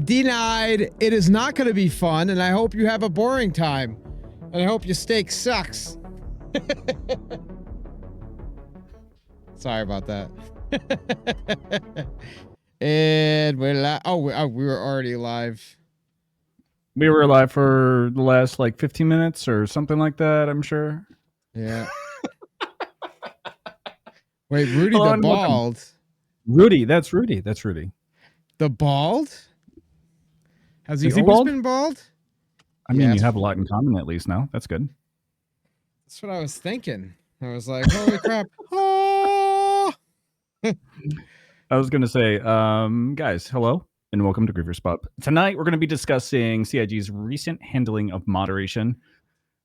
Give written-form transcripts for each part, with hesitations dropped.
Denied. It is not going to be fun, and I hope you have a boring time. And I hope your steak sucks. Sorry about that. And we're live. Oh, we were already live. We were live for the last like 15 minutes or something like that, I'm sure. Yeah. Wait, Rudy the Bald. Rudy, that's Rudy. That's Rudy. The Bald? Has he always bald? been bald? I mean, you have a lot in common at least now. That's good. That's what I was thinking. I was like, holy crap. Oh! I was going to say, guys, hello and welcome to Griever's Pub. Tonight, we're going to be discussing CIG's recent handling of moderation,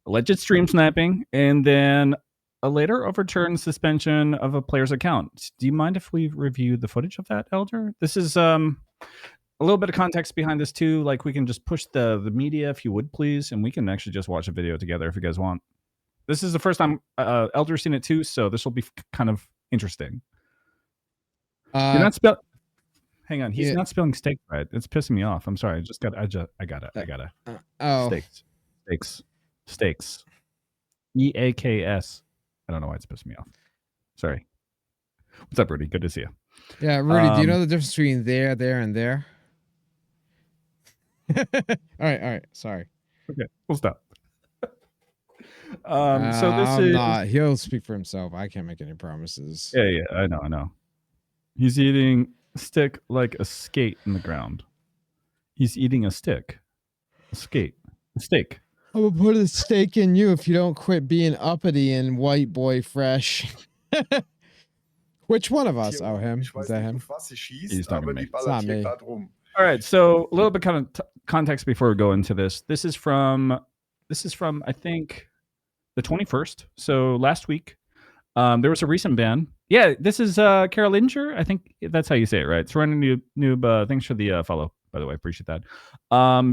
alleged stream sniping, and then a later overturned suspension of a player's account. Do you mind if we review the footage of that, Elder? This is a little bit of context behind this too. Like, we can just push the media if you would, please, and we can actually just watch a video together if you guys want. This is the first time Elder's seen it too, so this will be kind of interesting. You're not spell. Hang on, he's not spelling steak right. It's pissing me off. I'm sorry. I gotta. Oh, steaks. EAKS. I don't know why it's pissing me off. Sorry. What's up, Rudy? Good to see you. Yeah, Rudy. Do you know the difference between there, and there? All right. Sorry. Okay, we'll stop. So this is not. He'll speak for himself. I can't make any promises. Yeah. I know. He's eating a stick like a skate in the ground. He's eating a stick, a skate, a steak. I will put a steak in you if you don't quit being uppity and white boy fresh. Which one of us? Oh, him. Is that him? He's talking to me. It's not me. All right. So a little bit kind of context before we go into this. This is from I think the 21st. So last week, there was a recent ban. Yeah, this is Karolinger. I think that's how you say it, right? It's running noob. Thanks for the follow, by the way. Appreciate that.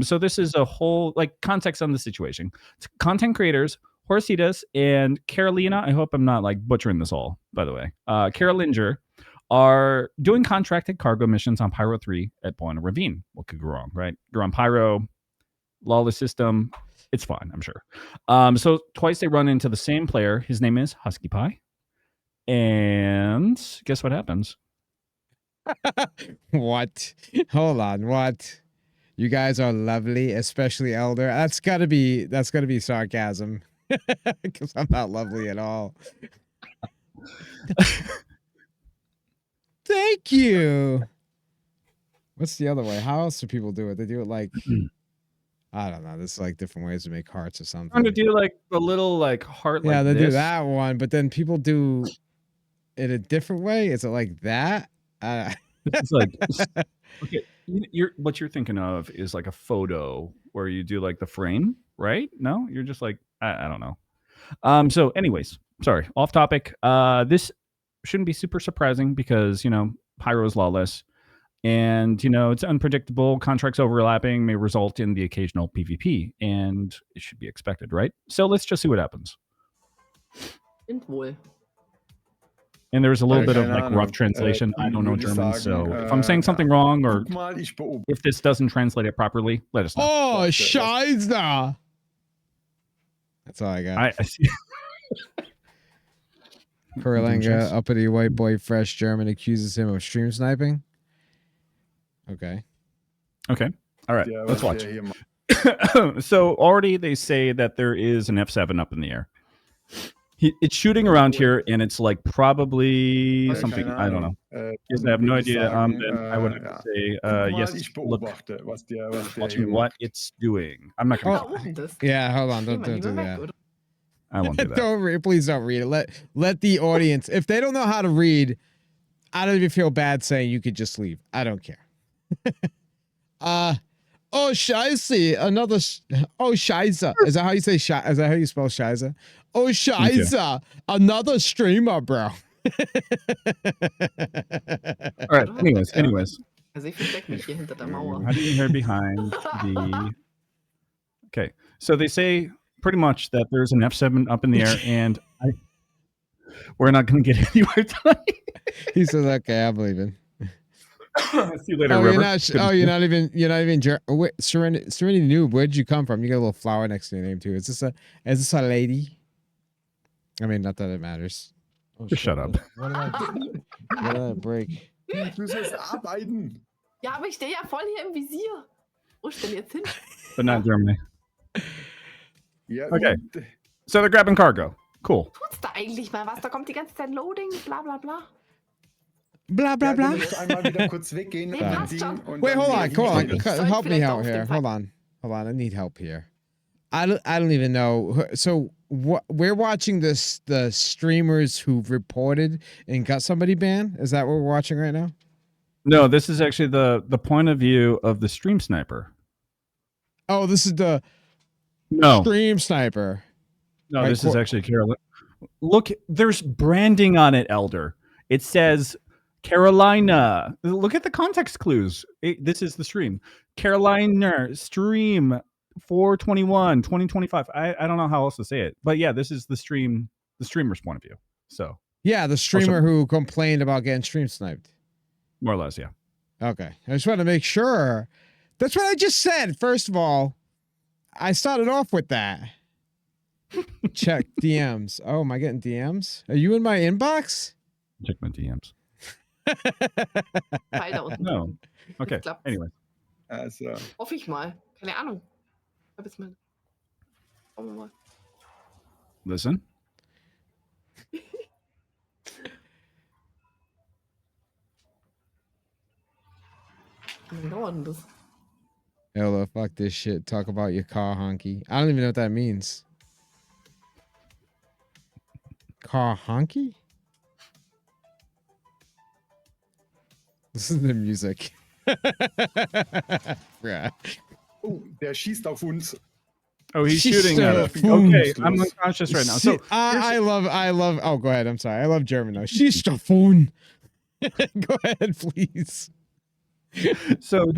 So this is a whole like context on the situation. It's content creators, Horsitas and Karolina. I hope I'm not like butchering this all, by the way. Karolinger are doing contracted cargo missions on Pyro 3 at Buena Ravine. What could go wrong, right? You're on Pyro, lawless system. It's fine, I'm sure. So twice they run into the same player. His name is HuskyPie. And guess what happens? What? Hold on. What? You guys are lovely, especially Elder. That's gotta be sarcasm. Because I'm not lovely at all. Thank you. What's the other way? How else do people do it? They do it like I don't know. There's like different ways to make hearts or something. I'm trying to do like the little like heart. Yeah, like they this. do that one, but then people do it a different way. Is it like that? It's like okay. What you're thinking of is like a photo where you do like the frame, right? No, you're just like I don't know. So, anyways, sorry, off topic. This shouldn't be super surprising because Pyro is lawless. And, it's unpredictable. Contracts overlapping may result in the occasional PvP, and it should be expected, right? So let's just see what happens. And there's a little bit of like rough translation. I don't know German, so if I'm saying something wrong or if this doesn't translate it properly, let us know. Oh, Scheiße! That's all I got. I see. Karolinger, uppity white boy, fresh German, accuses him of stream sniping. Okay. All right. Yeah, let's watch. So already they say that there is an F7 up in the air. It's shooting around here, and it's like probably something. I don't know. I have no idea. Then I would have to say yes. Look, watching what it's doing. I'm not going to. Yeah, hold on. Don't do that. I won't do that. Please don't read it. Let the audience. If they don't know how to read, I don't even feel bad saying you could just leave. I don't care. Oh, Scheiße. Another. Oh, Scheiße. Is that how you say Scheiße? Is that how you spell Scheiße? Oh, Scheiße. Another streamer, bro. All right. Anyways. Also ich verstecke mich hier hinter der Mauer. How do you hear behind the... Okay. So they say pretty much that there's an F7 up in the air, and we're not going to get anywhere tonight. He says, okay, I believe it. See you later, Oh, River. you're not. Good to Oh, see you're you. not even. Oh, wait, Serenity Noob. Where'd you come from? You got a little flower next to your name too. Is this a lady? I mean, not that it matters. Oh, Just shut up. What did I break? Ich muss jetzt arbeiten. Ja, aber ich stehe ja voll hier im Visier. Wo ist denn jetzt hin? But not Germany. Ja, Okay. So they're grabbing cargo. Cool. Tut's da eigentlich mal was? Da kommt die ganze Zeit Loading, bla bla bla. Blah blah Ja, blah. du musst einmal wieder kurz weggehen. Nee, an passt Ding schon. und Wait, dann hold on, geht's hold on. weiter. Soll Help me vielleicht out auf here. den Fall- Hold on. I need help here. I don't even know. So what? We're watching the streamers who've reported and got somebody banned. Is that what we're watching right now? No, this is actually the point of view of the stream sniper. Oh, this is the No, stream sniper. no, Right, this is actually Carolina. Look, there's branding on it, Elder. It says Carolina. Look at the context clues. This is the stream. Carolina stream 4/21, 2025. I don't know how else to say it, but yeah, this is the streamer's point of view. So Yeah, the streamer who complained about getting stream sniped. more or less, yeah. Okay. I just want to make sure. That's what I just said. First of all, I started off with that. Check DMs. Oh, am I getting DMs? Are you in my inbox? Check my DMs. Pfeil da unten. No. Okay. Jetzt klappt's. Anyway. Also, Hoffe ich mal. Keine Ahnung. Ich hab jetzt mal. Schauen wir mal. Listen. Wie lange dauert denn das? Hello, fuck this shit. Talk about your car honky. I don't even know what that means. Car honky? This is the music. Yeah. oh, der schießt auf uns. Oh, he's She's shooting at us. so Okay, foolish. I'm unconscious right now. So I love. Oh, go ahead. I'm sorry. I love German though. She's the phone. Go ahead, please. so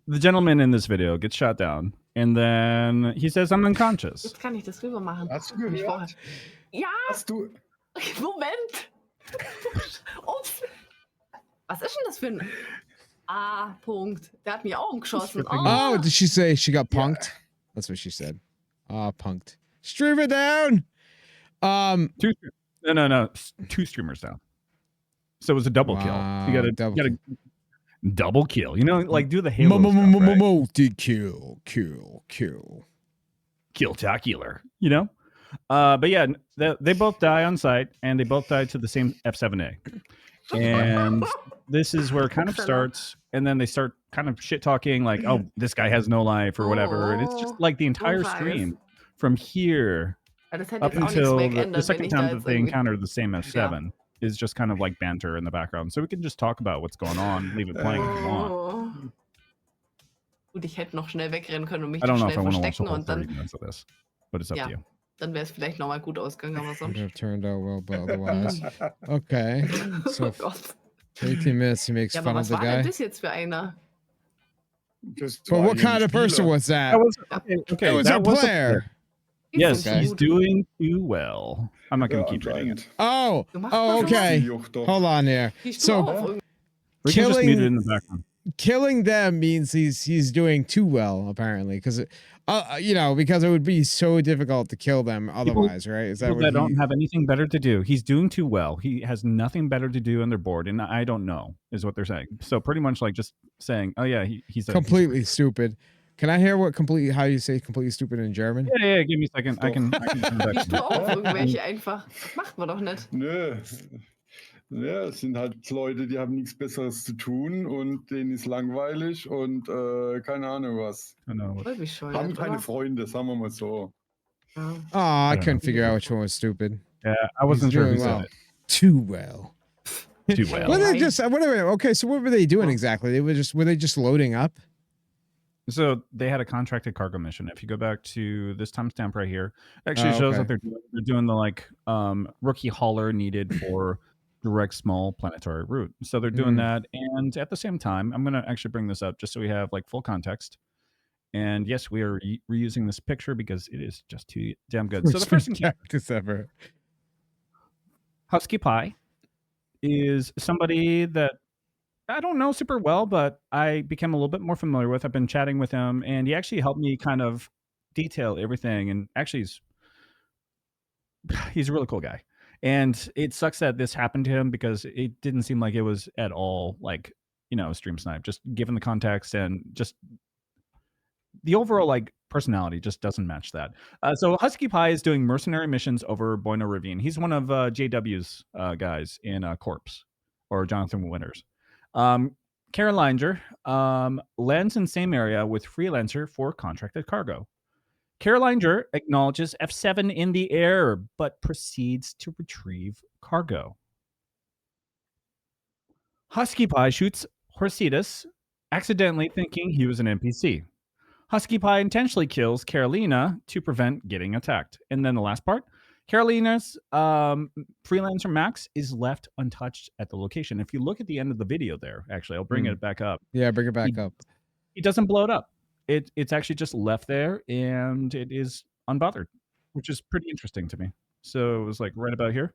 the gentleman in this video gets shot down, and then he says, "I'm unconscious." Jetzt kann ich das rüber machen. Hast du Nicht vorher. gehört? Ja, Hast du? Moment. Ups. Was ist denn das für ein A-Punkt? Der hat mich auch umgeschossen. Oh, did she say she got punked? That's what she said. Ah, punked. Stream it down. No. 2 streamers down. So it was a double kill. You got a double kill. You know, like do the Halo stuff, right? Multi-kill. Kill-tacular. You know. But yeah, they both die on site, and they both die to the same F7A. And this is where it kind of starts, and then they start kind of shit talking like, "Oh, this guy has no life" or whatever, and it's just like the entire stream from here Ja, das hätte up jetzt auch nichts until the wegändert, wenn second ich da time that jetzt they irgendwie... encounter the same F7 is just kind of like banter in the background. So we can just talk about what's going on, leave it playing if you want. Oh. Gut, ich hätte noch schnell wegrennen können und mich I don't dann know if schnell I want to watch the verstecken whole und 30 dann, minutes of this, but it's up Ja. to you. dann wäre es vielleicht nochmal gut ausgegangen, aber Would sonst... have turned out well, but otherwise. Okay. Oh So Gott. 18 minutes, he makes Ja, aber fun of was the war denn guy. das jetzt für einer? Das But war what kind of ein person Spieler. was that? That was okay. It was that a was player. Yes, Okay. he's doing too well. I'm not going Ja, to keep reading it. anscheinend. Oh, Du machst oh, mal sowas? okay. Juch doch. Hold on here. Siehst du So auf, irgendwie. We can just Killing- mute it in the background. killing them means he's doing too well, apparently, because because it would be so difficult to kill them otherwise, right? Is that People what that don't have anything better to do. He's doing too well. He has nothing better to do on their board, and I don't know is what they're saying. So pretty much like just saying, oh yeah, he's completely stupid? Can I hear how you say completely stupid in German? Yeah. Give me a second. I can come back Siehst to du it. auf, irgendwelche einfach. Macht man doch nicht. Nö. Ja, es sind halt Leute, die haben nichts Besseres zu tun und denen ist langweilig und keine Ahnung was. I know. Voll Haben bescheuert, keine oder? Freunde, sagen wir mal so. Ja. Oh, I don't couldn't know. figure out which one was stupid. Yeah, I wasn't He's sure who doing said well. it. Too well. Too well. Well, they just okay. So what were they doing exactly? Were they just loading up? So they had a contracted cargo mission. If you go back to this timestamp right here, it actually shows okay. that they're doing the rookie hauler needed for direct small planetary route. So they're doing that, and at the same time, I'm gonna actually bring this up just so we have like full context. And yes, we are reusing this picture because it is just too damn good. So the first encounter, practice ever. HuskyPie, is somebody that I don't know super well, but I became a little bit more familiar with. I've been chatting with him, and he actually helped me kind of detail everything. And actually, he's a really cool guy. And it sucks that this happened to him because it didn't seem like it was at all like, stream snipe, just given the context and just the overall like personality just doesn't match that. So HuskyPie is doing mercenary missions over Bueno Ravine. He's one of JW's guys in Corpse or Jonathan Winters. Karolinger lands in same area with Freelancer for contracted cargo. Karolinger acknowledges F7 in the air, but proceeds to retrieve cargo. HuskyPie shoots Horcidas, accidentally thinking he was an NPC. HuskyPie intentionally kills Karolina to prevent getting attacked. And then the last part, Karolina's Freelancer Max is left untouched at the location. If you look at the end of the video there, actually, I'll bring it back up. Yeah, bring it back up. He doesn't blow it up. It's actually just left there, and it is unbothered, which is pretty interesting to me. So it was like right about here.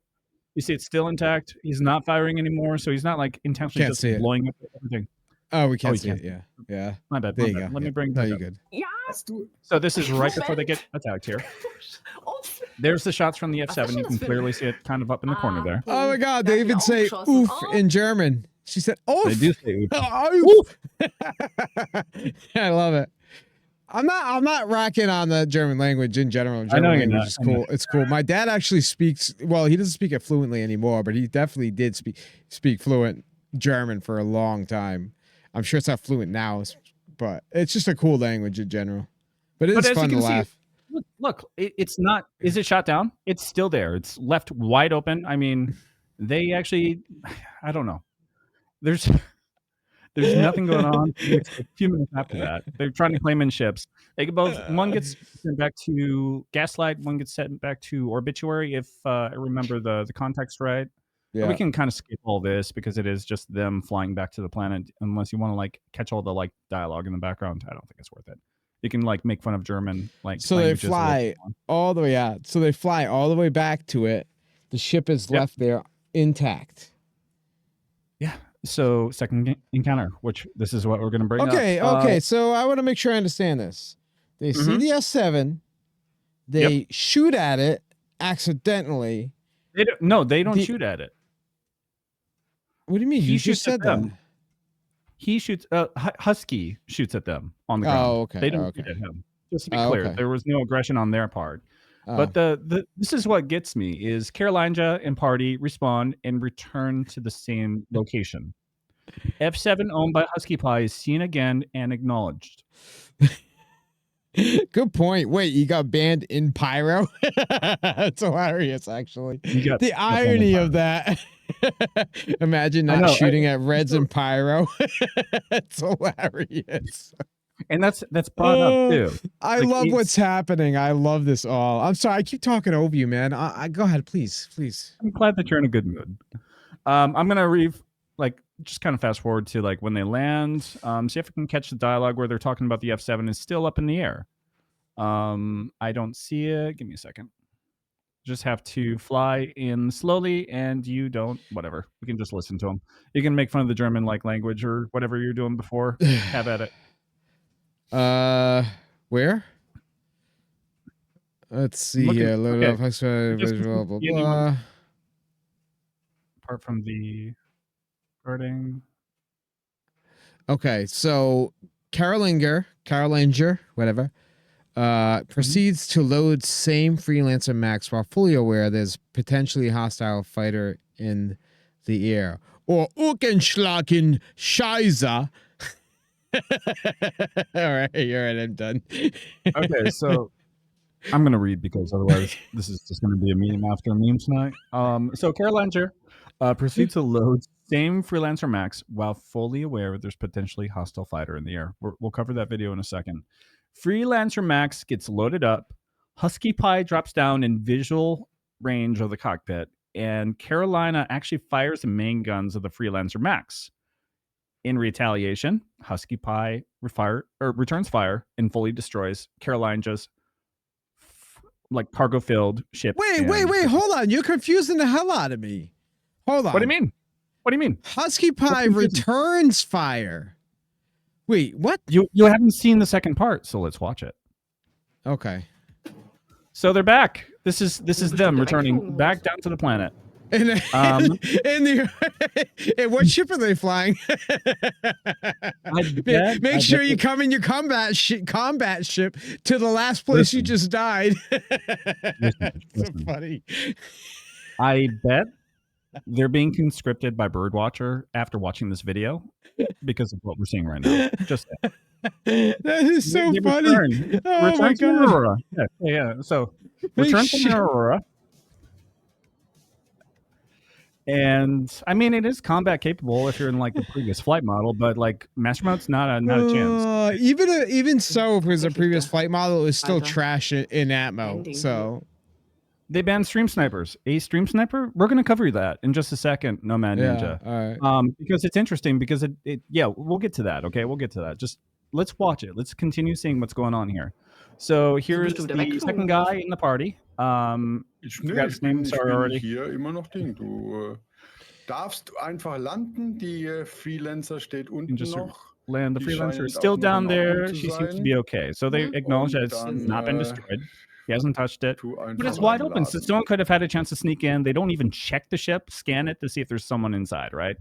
You see it's still intact. He's not firing anymore, so he's not like intentionally just blowing up everything. Oh, we can't see it. Yeah. Yeah. My bad. There you go. Let me bring No, that you're up. good. Ja. So this is right before they get attacked here. There's the shots from the F7. You can clearly see it kind of up in the corner there. Oh my God! They even say "oof" in German. She said "oof." They do say "Oof." I love it. I'm not rocking on the German language in general. German language is cool. It's cool. My dad actually speaks. Well, he doesn't speak it fluently anymore, but he definitely did speak fluent German for a long time. I'm sure it's not fluent now, but it's just a cool language in general. But it's fun to laugh. Look, it's not. Is it shot down? It's still there. It's left wide open. I mean, they actually. I don't know. There's nothing going on. It's a few minutes after that. They're trying to claim in ships. They both. One gets sent back to Gaslight. One gets sent back to Obituary. If I remember the context right. Yeah. We can kind of skip all this because it is just them flying back to the planet. Unless you want to like catch all the like dialogue in the background, I don't think it's worth it. You can like make fun of German like. So they fly all the way out. So they fly all the way back to it. The ship is left there intact. Yeah. So second encounter, which this is what we're going to bring up. Okay. So I want to make sure I understand this. They see the S7. They shoot at it accidentally. They don't shoot at it. What do you mean? He You shoots just said at them. that. He shoots. Husky shoots at them on the ground. Oh, okay. They don't shoot at him. Just to be clear, okay. there was no aggression on their part. But this is what gets me is Karolinger and party respawn and return to the same location. F7 owned by HuskyPie is seen again and acknowledged. Good point. Wait, you got banned in Pyro? It's hilarious, actually. The irony of that. Imagine not shooting at Reds and Pyro. It's hilarious. And that's brought up too. I love what's happening. I love this all. I'm sorry, I keep talking over you, man. I go ahead, please. I'm glad that you're in a good mood. I'm gonna just kind of fast forward to like when they land. See if I can catch the dialogue where they're talking about the F7 is still up in the air. I don't see it. Give me a second. Just have to fly in slowly, and you don't. Whatever. We can just listen to them. You can make fun of the German like language or whatever you're doing before. Have at it. Where? Let's see here. Load up visual, blah, blah. Apart from the guarding. Okay, so Karolinger, whatever, proceeds to load same Freelancer Max while fully aware there's potentially hostile fighter in the air. Or Ukenschlagen Scheiße. All right, I'm done. Okay, so I'm going to read because otherwise this is just going to be a meme after a meme tonight. So Karolinger proceeds to load same Freelancer Max while fully aware there's potentially hostile fighter in the air. We'll cover that video in a second. Freelancer Max gets loaded up. HuskyPie drops down in visual range of the cockpit, and Karolina actually fires the main guns of the Freelancer Max. In retaliation, HuskyPie returns fire and fully destroys Karolinger's cargo-filled ship. Wait, hold on. You're confusing the hell out of me. Hold on. What do you mean? What do you mean? HuskyPie returns fire. Wait, what? You haven't seen the second part, so let's watch it. Okay. So they're back. This is bestimmt them direkt returning holen back muss. down to the planet. And, and what ship are they flying? Make sure you come in your combat ship to the last place you just died. So funny. I bet they're being conscripted by Birdwatcher after watching this video because of what we're seeing right now. Just that is so they funny. return. Oh Return my to god. Aurora. Yeah. So return from Aurora. And I mean, it is combat capable if you're in like the previous flight model, but like master mode's not a chance. Even so, if it was a previous flight model, it was still Alter. trash in Atmo. Ending. So They banned stream snipers. A stream sniper. We're gonna cover that in just a second. Nomad Ninja. All right. Because it's interesting. Because yeah, we'll get to that. Okay, we'll get to that. Just let's watch it. Let's continue seeing what's going on here. So here's bestimmt the direkt second holen guy in the party. Ich forgot his name, sorry already. hier immer noch Ding. Du darfst einfach landen. Die Freelancer steht unten just noch. Land. The Die freelancer is scheint still auch noch down in there. Ordnung zu She seems to sein. be okay. So they acknowledge that it's dann, not been destroyed. He hasn't touched it. Tu But einfach it's wide open, so einladen. someone could have had a chance to sneak in. They don't even check the ship, scan it to see if there's someone inside, right?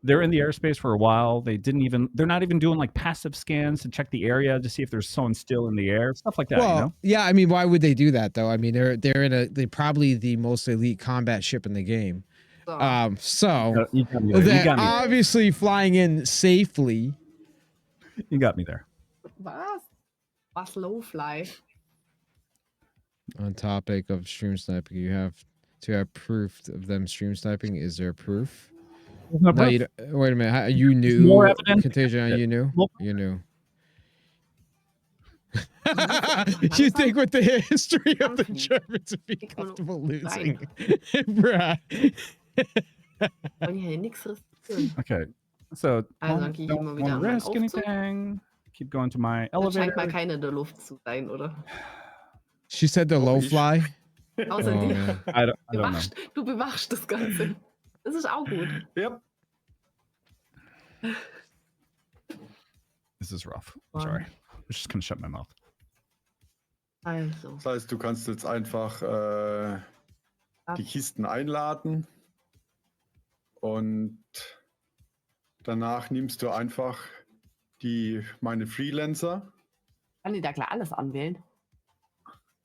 They're in the airspace for a while. They're not even doing like passive scans to check the area to see if there's someone still in the air, stuff like that, Well, you know? yeah. I mean, why would they do that though? I mean, they're probably the most elite combat ship in the game. So. So You got me there. they're obviously flying in safely. You got me there. Was low fly? On topic of stream sniping, you have to have proof of them stream sniping. Is there proof? No, No, you don't, wait a minute. You knew. more evidence. Contagion. You knew. Well- You knew. You think with the history of the Germans would be comfortable losing, bruh? Wollen hier nichts riskieren. Okay. So Also, don't, gehe ich don't immer wieder wanna an meinen risk Aufzug. anything. Keep going to my Das scheint elevator. mal keine in der Luft zu sein, oder? She said the low ich- fly. Außer Oh, dir. man. I don't know. Du bewachst das Ganze. Das ist auch gut. Yep. This is rough. I'm sorry. I'm just gonna shut my mouth. Also. Das heißt, du kannst jetzt einfach die Kisten einladen und danach nimmst du einfach meine Freelancer. Kann die da klar alles anwählen?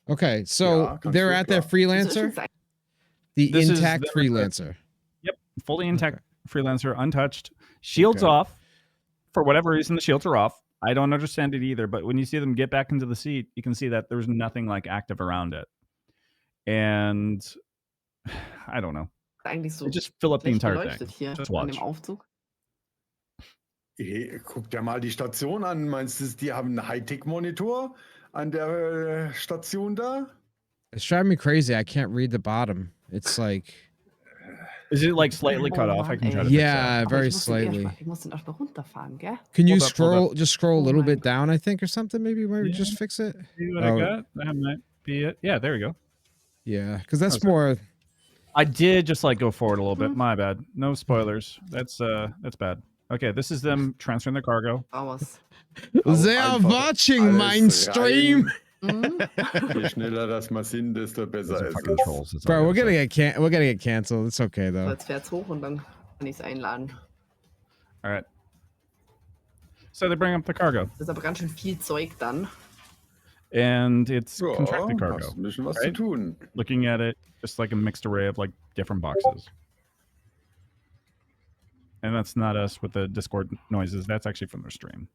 Okay, so Ja, kannst they're du, at their klar. freelancer, the This is intact their- freelancer. Fully intact freelancer, untouched. Shields Okay. off. For whatever reason, the shields are off. I don't understand it either. But when you see them get back into the seat, you can see that there's nothing like active around it. And I don't know. Eigentlich so It just fill up the schlecht entire beleuchtet thing. hier Just in watch. dem Aufzug. Hey, guck dir mal die Station an. Meinst du, die haben einen Hightech-Monitor an der Station da? It's driving me crazy. I can't read the bottom. It's like, Is it like slightly cut Oh, off? I can Mann, try ey. to fix yeah, Aber very ich muss den erst slightly. mal- Ich muss den erstmal runterfahren, gell? Can you Hold up, hold up. just scroll a Oh little my bit down, I think, or something? Maybe Yeah. just fix it. that. See what Oh. I got? That might be it. Yeah, there we go. Yeah, because that's Okay. more. I did just like go forward a little bit. My bad. No spoilers. That's bad. Okay, this is them transferring their cargo. Vamos. They are einfach watching alles my stream. rein. Mhm. Je schneller das mal sind, desto besser Those are ist fucking es. trolls. That's all Bro, I we're gotta gonna say. get canceled. It's okay So, though. jetzt fährt's hoch und dann kann ich es einladen. All right. So they bring up the cargo, Das ist aber ganz schön viel Zeug dann. and it's Ja, contracted hast cargo. ein bisschen was right? zu tun. Looking at it, just like a mixed array of like different boxes. And that's not us with the Discord noises. That's actually from their stream.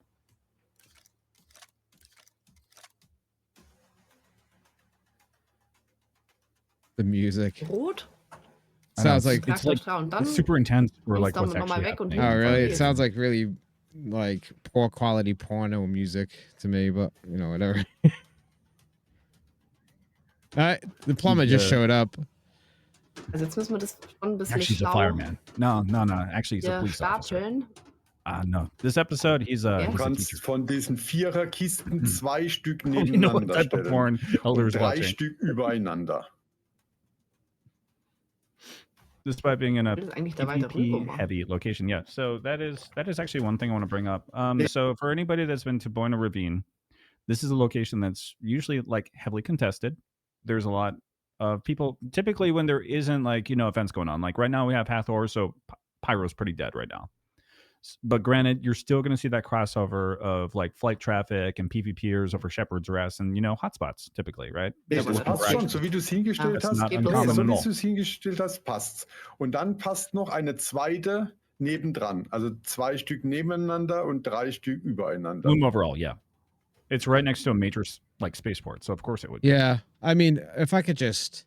The music Rot? I know, sounds like. Tag it's like da und dann it's super intense for bringst like du what's nochmal actually weg und happening. Oh, really? It Yes. sounds like really like poor quality porno music to me, but you know, whatever. The plumber just Yeah. showed up. Also jetzt müssen wir das schon ein bisschen Actually, he's a schlau fireman. No. Actually, he's a hier police officer. stapeln. No. This episode, he's Ja. a Du he's a kannst teacher. von diesen Viererkisten 2 Stück You know what nebeneinander type of stellen. porn Elder Und is 3 watching. Stück übereinander. despite being in a Das ist eigentlich da weiter rüber PvP mal. heavy location. Yeah, so that is actually one thing I want to bring up. So for anybody that's been to Buena Ravine, this is a location that's usually like heavily contested. There's a lot of people typically when there isn't like events going on. Like right now we have Hathor, so Pyro's pretty dead right now. But granted, you're still going to see that crossover of like flight traffic and PvPers over Shepherd's Rest and hotspots typically, right? Ja, aber das das passt ist schon, so wie du es hingestellt That's hast. not geht Nee, uncommon so at wie all. du es hingestellt hast, passt's. Und dann passt noch eine zweite nebendran. Also 2 Stück nebeneinander und 3 Stück übereinander. Bloom overall, yeah. It's right next to a major like spaceport, so of course it would be. Yeah, I mean, if I could just,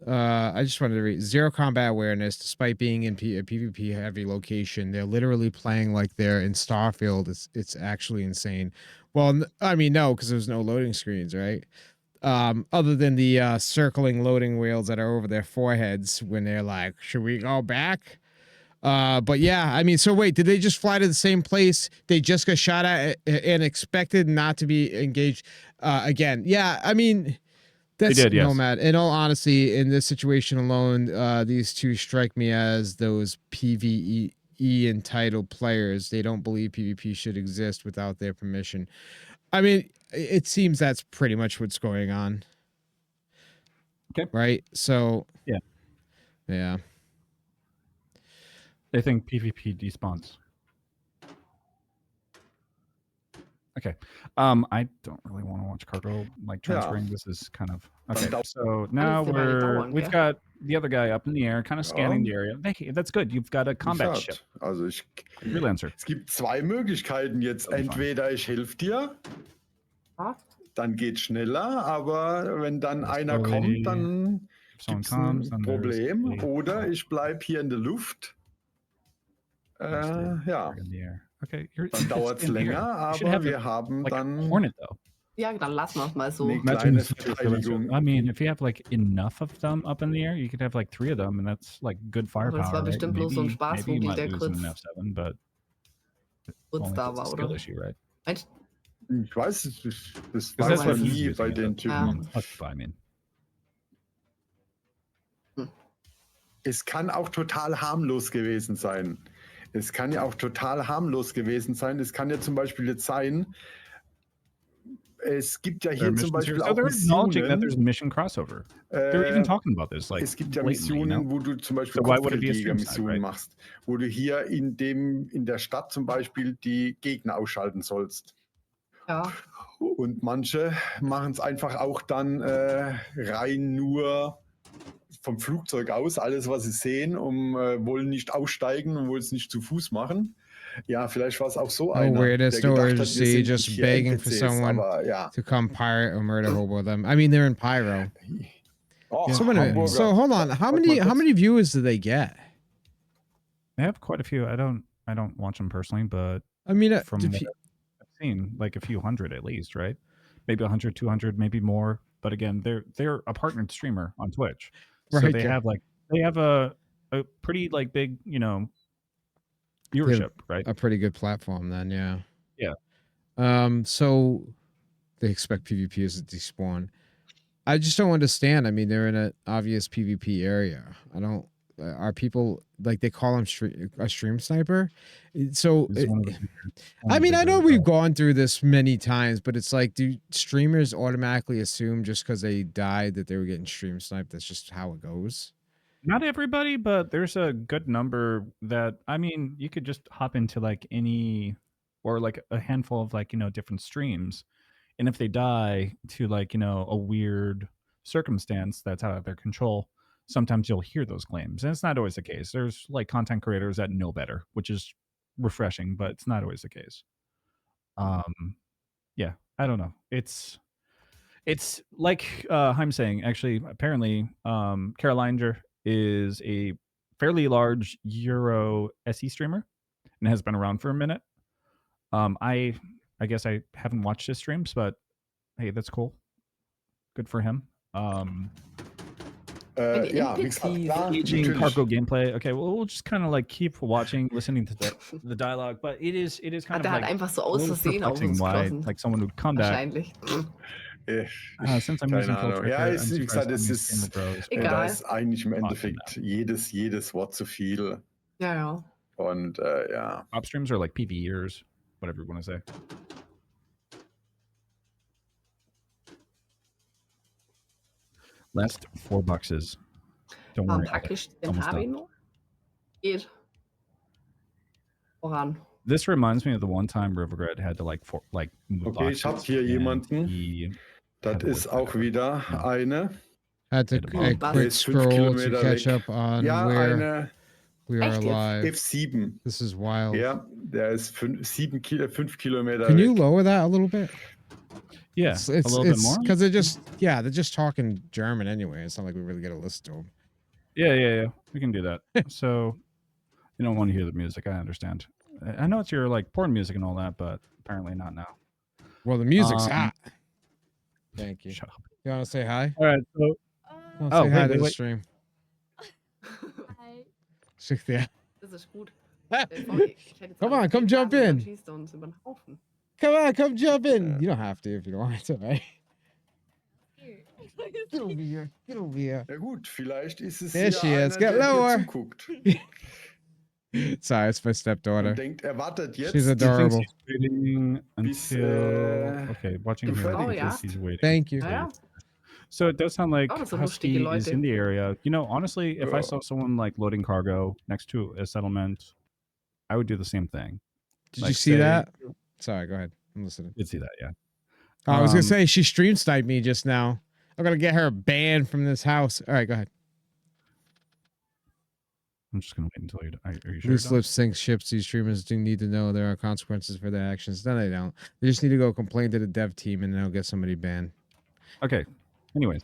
I just wanted to read zero combat awareness, despite being in a PvP heavy location. They're literally playing like they're in Starfield. It's actually insane. Well, I mean, no, because there's no loading screens, right? Other than the circling loading wheels that are over their foreheads when they're like, should we go back? But yeah, I mean, so wait, did they just fly to the same place they just got shot at and expected not to be engaged again? Yeah, I mean, that's did, yes. Nomad. In all honesty, in this situation alone, these two strike me as those PvE entitled players. They don't believe PvP should exist without their permission. I mean, it seems that's pretty much what's going on. Okay. Right? So, Yeah. Yeah. They think PvP despawns. Okay. I don't really want to watch cargo like transferring. This is kind of okay. So now Alles dabei dauern, we've gell? got the other guy up in the air, kind of scanning the area. Hey, that's good. You've got a combat ship. Also Freelancer. es gibt 2 Möglichkeiten jetzt. Entweder ich helfe dir, Ja. dann geht schneller, aber wenn dann That's einer totally- kommt, dann If someone gibt es comes, ein then there's Problem. a- Oder ich bleibe hier in der Luft. Ja, in the air. Okay, you're, dann dauert es in the air. länger, You should aber have wir haben like a dann Hornet though. Ja, dann lassen wir es mal so. Nee. Imagine Kleine if you have Verteidigung. I mean, if you have like enough of them up in the air, you could have like 3 of them, and that's like good firepower. das war right? bestimmt bloß so ein Maybe you Spaßvogel, might der lose in an kurz- F7, but kurz only da if it's a war, skill oder? issue, right? Mensch, Ich weiß, das Because weiß that's man what he's nie using bei it den as. Typen. HuskyPie, I mean. Es kann auch total harmlos gewesen sein. Es kann ja auch total harmlos gewesen sein. Es kann ja zum Beispiel jetzt sein, es gibt ja There are hier zum missions here. Beispiel So auch they're acknowledging that there's Missionen. mission crossover. They're even talking about this, like Es gibt ja blatantly, Missionen, wo du zum Beispiel So why would it be a stream side, Kopfgeldjäger-Missionen right? machst, wo du hier in der Stadt zum Beispiel die Gegner ausschalten sollst. ja. Und manche machen es einfach auch dann rein nur vom Flugzeug aus, alles was sie sehen, wollen nicht aussteigen und wollen es nicht zu Fuß machen. Ja, vielleicht war es auch so einer, weirdest der gedacht hat, wir urgency, sind just nicht hier begging for NPCs, someone aber ja. to come pirate or murder hobo them. I mean, they're in Pyro. Oh, So wait a minute. Hamburger. So hold on. How Warte mal kurz. many viewers do they get? They have quite a few. I don't watch them personally, but I mean, from do what pe- I've seen, like a few hundred at least, right? Maybe 100, 200, maybe more. But again, they're a partnered streamer on Twitch, so Right, they yeah. have a pretty like big viewership, right? a pretty good platform then, yeah. Yeah. So they expect PvPers to despawn. I just don't understand. I mean, they're in an obvious PvP area. I don't. Are people like they call him a stream sniper? So This is one of the I mean, I know bigger, we've gone through this many times, but it's like, do streamers automatically assume just because they died that they were getting stream sniped? That's just how it goes. not everybody, but there's a good number that I mean, you could just hop into like any or like a handful of like different streams, and if they die to like a weird circumstance that's out of their control, sometimes you'll hear those claims, and it's not always the case. There's like content creators that know better, which is refreshing, but it's not always the case. Yeah, I don't know. It's like I'm saying, actually, apparently, Karolinger is a fairly large Euro SE streamer and has been around for a minute. I guess I haven't watched his streams, but hey, that's cool. Good for him. Wenn die Ja, wie gesagt, NPCs klar, Engaging natürlich. cargo gameplay. Okay, well, we'll just kind of like keep watching, listening to the dialogue, but it is Ah, kind der of hat like einfach so a aus little Versehen auf perplexing uns why geschossen. like someone would come back. Wahrscheinlich. Since I'm Keine using Ahnung. filter, Ja, I'm ist, wie surprised gesagt, es Onion ist, Gamer Bro is Egal. da ist eigentlich im Awesome. Endeffekt jedes Wort zu viel. Ja, ja. Und ja. Pop streams are like PvEers, whatever you want to say. Last 4 boxes. Don't Warum worry. packe ich den almost Harvey done. noch? Geht. Voran. This reminds me of the one time Rivergret had to like move Okay, ich habe boxes hier and jemanden. he Das had to ist work auch back. wieder Ja. eine. Had to Oh, a was? quick Ist 5 scroll to Kilometer catch weg. up on Ja, where eine we are Echt jetzt? alive. F7. This is wild. Ja, der ist 5 Kilometer Can you weg. lower that a little bit? Yeah, It's a little bit more. because they're just talking German anyway. It's not like we really get to listen to them. Yeah. We can do that. So you don't want to hear the music. I understand. I know it's your like porn music and all that, but apparently not now. Well, the music's hot. Thank you. Shut up. You want to say hi? All right. So Want Oh, say hi wait, to wait, the wait. stream. Hi. Yeah. Das ist gut. Sorry, ich hätte jetzt Come alles on, come gelesen, jump aber dann in. schießt er uns über den Haufen. Come jump in. You don't have to if you don't want to, right? Here. Get over here. Get over here. Ja gut, vielleicht ist es There hier she is. einer, Get der hier lower. zuguckt Sorry, it's my stepdaughter. und denkt, er wartet jetzt. She's he thinks adorable. he's waiting Bis, until okay, watching du him fertig Oh, ja. because he's waiting. Thank you. Ja, ja. So it does sound like Oh, das sind Husky lustige is Leute. in the area. You know, honestly, if I Ja. saw someone like loading cargo next to a settlement, I would do the same thing. Did Like, you see say- that? Sorry, go ahead. I'm listening. You'd see that, yeah. I was gonna Um, say she stream sniped me just now. I'm gonna get her banned from this house. All right, go ahead. I'm just gonna wait until you're. Are you sure? Loose Dom? lips sink ships. These streamers do need to know there are consequences for their actions. No, they don't. They just need to go complain to the dev team and they'll get somebody banned. Okay. Anyways,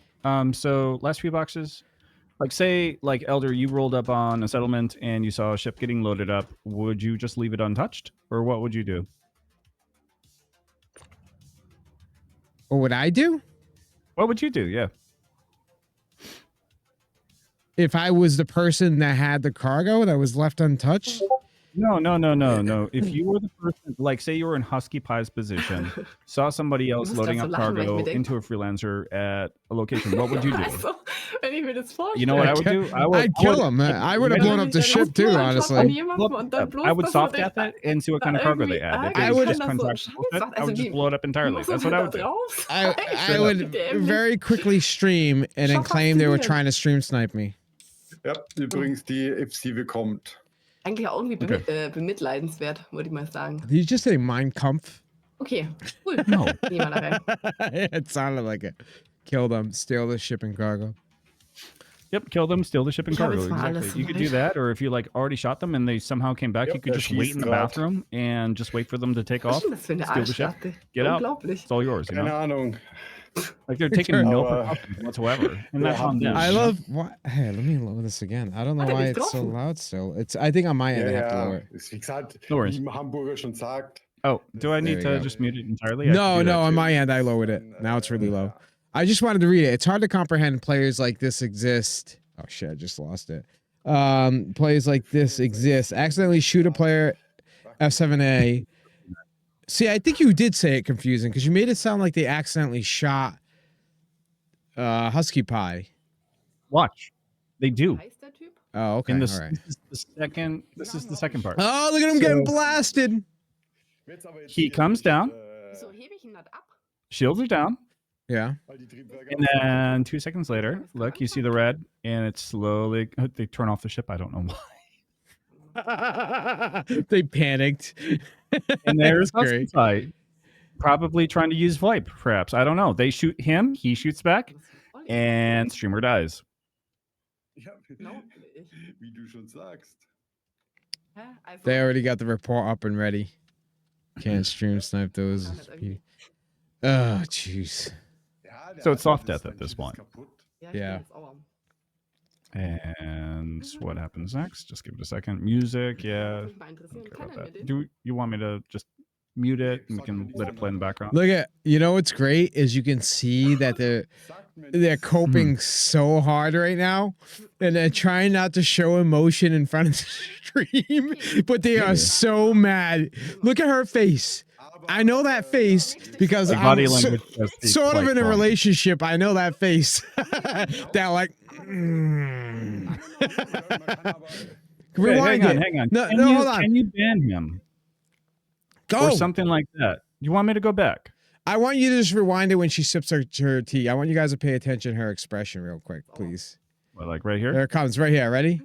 so last few boxes, like say, like Elder, you rolled up on a settlement and you saw a ship getting loaded up. Would you just leave it untouched, or what would you do? What would I do? What would you do? Yeah. If I was the person that had the cargo that was left untouched? No. If you were the person, like say you were in HuskyPie's position, saw somebody else musst loading grad up so lachen, weil ich cargo mir denk- into a freelancer at a location, what would you do? Also, wenn ich mir das vorstelle. You know what I would do? I'd kill him. I would have blown up the ship too, honestly. I would soft death it and see what kind of cargo they had. If I it's would- just transactional bullshit, I would just blow it up entirely. That's what I would do. I would very quickly stream and then Schon claim they were faszinierend. trying to stream snipe me. Ja, übrigens die F7 kommt. Eigentlich auch irgendwie Okay. bemitleidenswert, würde ich mal sagen. Did you just say Mein Kampf? Okay, cool. No. Geh mal da rein. It sounded like it. Kill them, steal the ship and cargo. Yep, kill them, steal the ship and Ich habe cargo. jetzt mal Exactly. alles You could do bereit. that, or if you like already shot them and they somehow came back, Yep, you could er just wait in the schießt grad. bathroom and just wait for them to take Was off. ist denn das für eine steal the ship, Arschlatte? get out. Unglaublich. It's all yours, you Keine know. Ahnung. Like they're taking no Aber- precautions whatsoever, and that's Ja, on them. I you know? love why. Hey, let me lower this again. I don't know Hat er why dich it's so getroffen? loud still. It's. I think on my end I have to lower Ja, it. ist wie gesagt, No worries. wie im Hamburger schon sagt. Oh, do I There need we to go. just mute it entirely? I No, can do that no, on too. my end I lowered it. Now it's really low. I just wanted to read it. It's hard to comprehend players like this exist. Oh shit, I just lost it. Players like this exist. Accidentally shoot a player F7A. See, I think you did say it confusing because you made it sound like they accidentally shot HuskyPie. Watch, they do. Heißt der Typ? Oh, okay. In All this, right. this is the second. This is the second part. Oh, look at him getting blasted. Jetzt aber jetzt He hier comes nicht, down. Wieso hebe ich ihn das ab? Shields are down, Yeah. weil die Triebwerke and then 2 seconds later, look, you see the red, and it's slowly. They turn off the ship. I don't know why. They panicked. And there's That's great. HuskyPie, probably trying to use VoIP. Perhaps I don't know. They shoot him. He shoots back, and streamer dies. Ja, No. wie du schon sagst. Hä? Also, They already got the report up and ready. Can't stream snipe those. Oh, jeez. Ja, der So it's hat soft das death at dann this schon point. kaputt. ja, Yeah. ich bin jetzt auch am- And what happens next? Just give it a second. Music, yeah. Würde mich mal interessieren. Okay Kann about er mir that. den? Do you want me to just mute it and we can let it play in the background? Look at, you know what's great is you can see that Sagt mir they're nichts. coping so hard right now and they're trying not to show emotion in front of the stream, but they are so mad. Look at her face. Aber I know that face because Like I'm body language sort of in a relationship. I know that face. That like. Rewind it. Hang on. No, Can no, you, hold on. Can you ban him Go. or something like that? You want me to go back? I want you to just rewind it when she sips her tea. I want you guys to pay attention to her expression real quick, please. Well, like right here? There it comes, right here. Ready?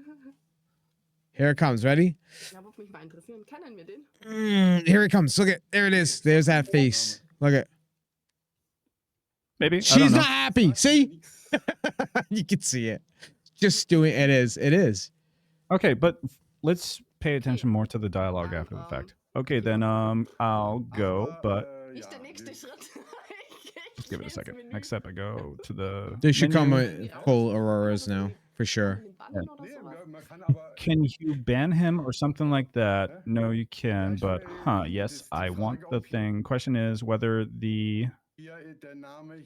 Here it comes. Ready? Ja, würde mich mal interessieren. Kennen wir den? Here it comes. Look at there it is. There's that face. Look at. Maybe. I don't She's know. not happy. See? You can see it. Just doing it is. It is. Okay, but let's pay attention more to the dialogue after the fact. Okay, then I'll go, but Nicht der nächste Schritt. just give it a second. Next step, I go to the. They should come menu. with full auroras now, for sure. Can you ban him or something like that? No, you can, but yes, I want the thing. Question is whether the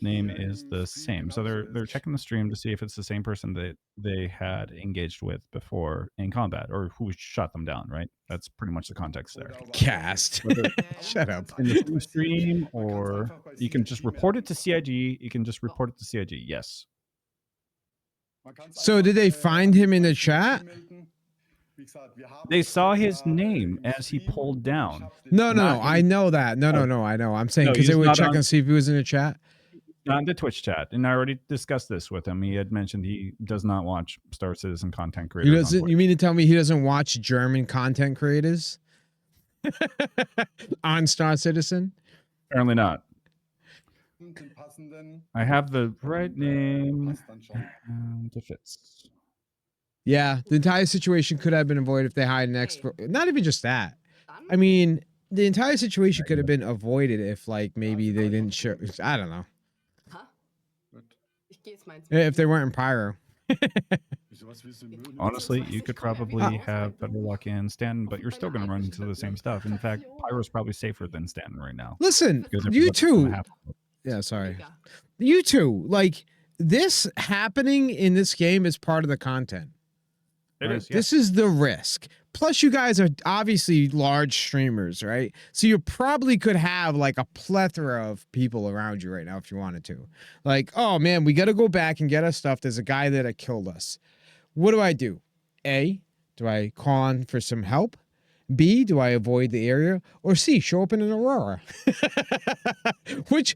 name is the same. So they're checking the stream to see if it's the same person that they had engaged with before in combat or who shot them down, right? That's pretty much the context there. Cast. Whether Shut up. in the same stream or you can just report it to CIG. You can just report it to CIG. Yes. So did they find him in the chat? They saw his name as he pulled down. No. Not I know that. No. I know. I'm saying No, because he's they were not checking on- to see if he was in the chat. Not in the Twitch chat, and I already discussed this with him. He had mentioned he does not watch StarCitizen content He creators. on doesn't. Twitch. You mean to tell me he doesn't watch German content creators on StarCitizen? Apparently not. I have the right name and it fits. Yeah, the entire situation could have been avoided if they hired an expert. Not even just that. I mean, the entire situation could have been avoided if, like, maybe they didn't show. I don't know. If they weren't in Pyro. Honestly, you could probably have better luck in Stanton, but you're still going to run into the same stuff. In fact, Pyro's probably safer than Stanton right now. Listen, because you everybody's gonna two. have- Yeah, sorry. You two, like, this happening in this game is part of the content. It right? is, yeah. This is the risk. Plus, you guys are obviously large streamers, right? So you probably could have like a plethora of people around you right now if you wanted to. Like, oh man, we got to go back and get our stuff. There's a guy that killed us. What do I do? A, do I call on for some help? B, do I avoid the area? Or C, show up in an Aurora? which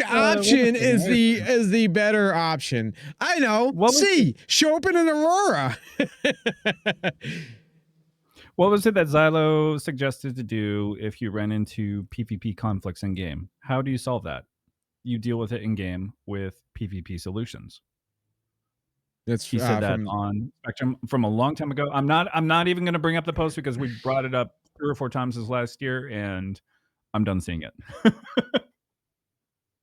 option is the better option? I know. C, show up in an Aurora. What was it that Xylo suggested to do if you ran into PvP conflicts in game? How do you solve that? You deal with it in game with PvP solutions. He said that on Spectrum from a long time ago. I'm not even going to bring up the post because we brought it up 3 or 4 times this last year, and I'm done seeing it.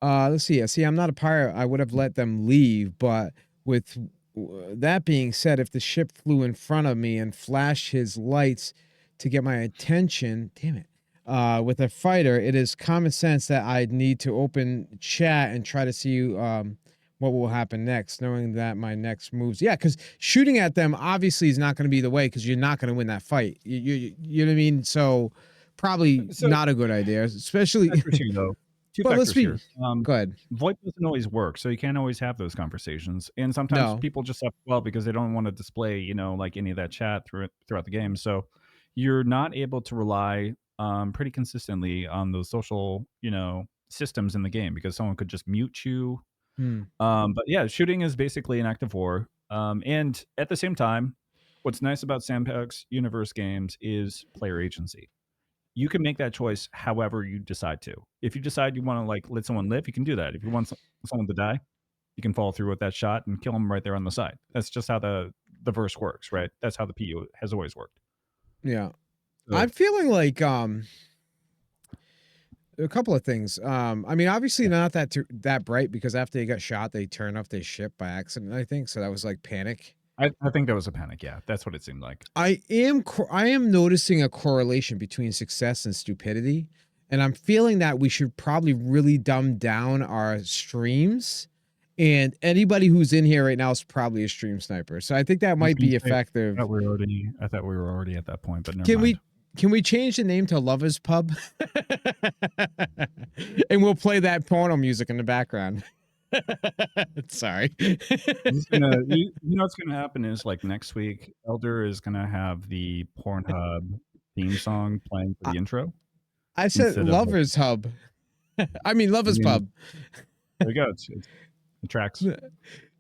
Let's see. See, I'm not a pirate. I would have let them leave, but with that being said, if the ship flew in front of me and flashed his lights to get my attention, damn it, with a fighter, it is common sense that I'd need to open chat and try to see what will happen next, knowing that my next moves. Yeah, because shooting at them obviously is not going to be the way because you're not going to win that fight. You know what I mean? So probably not a good idea, especially. Two but let's factors be here. Go ahead. VoIP doesn't always work, so you can't always have those conversations. And sometimes people just have because they don't want to display, like any of that chat throughout the game. So you're not able to rely pretty consistently on those social, systems in the game because someone could just mute you. But yeah, shooting is basically an act of war. And at the same time, what's nice about Sandbox Universe games is player agency. You can make that choice however you decide to. If you decide you want to let someone live, you can do that. If you want someone to die, you can follow through with that shot and kill them right there on the side. That's just how the verse works, right? That's how the PU has always worked. Yeah. So, I'm feeling like a couple of things. I mean, obviously not that bright because after they got shot, they turned off their ship by accident, I think. So that was like panic. I think that was a panic. Yeah, that's what it seemed like. I am noticing a correlation between success and stupidity, and I'm feeling that we should probably really dumb down our streams. And anybody who's in here right now is probably a stream sniper. So I think that might be effective. I thought we were already at that point, but never mind. can we change the name to Lovers Pub? And we'll play that porno music in the background. Sorry. He's gonna, you know what's gonna happen is like next week, Elder is gonna have the Pornhub theme song playing for the intro. I said Instead of, like, Lovers Hub. I mean Lovers mean, Pub. there you go. It tracks.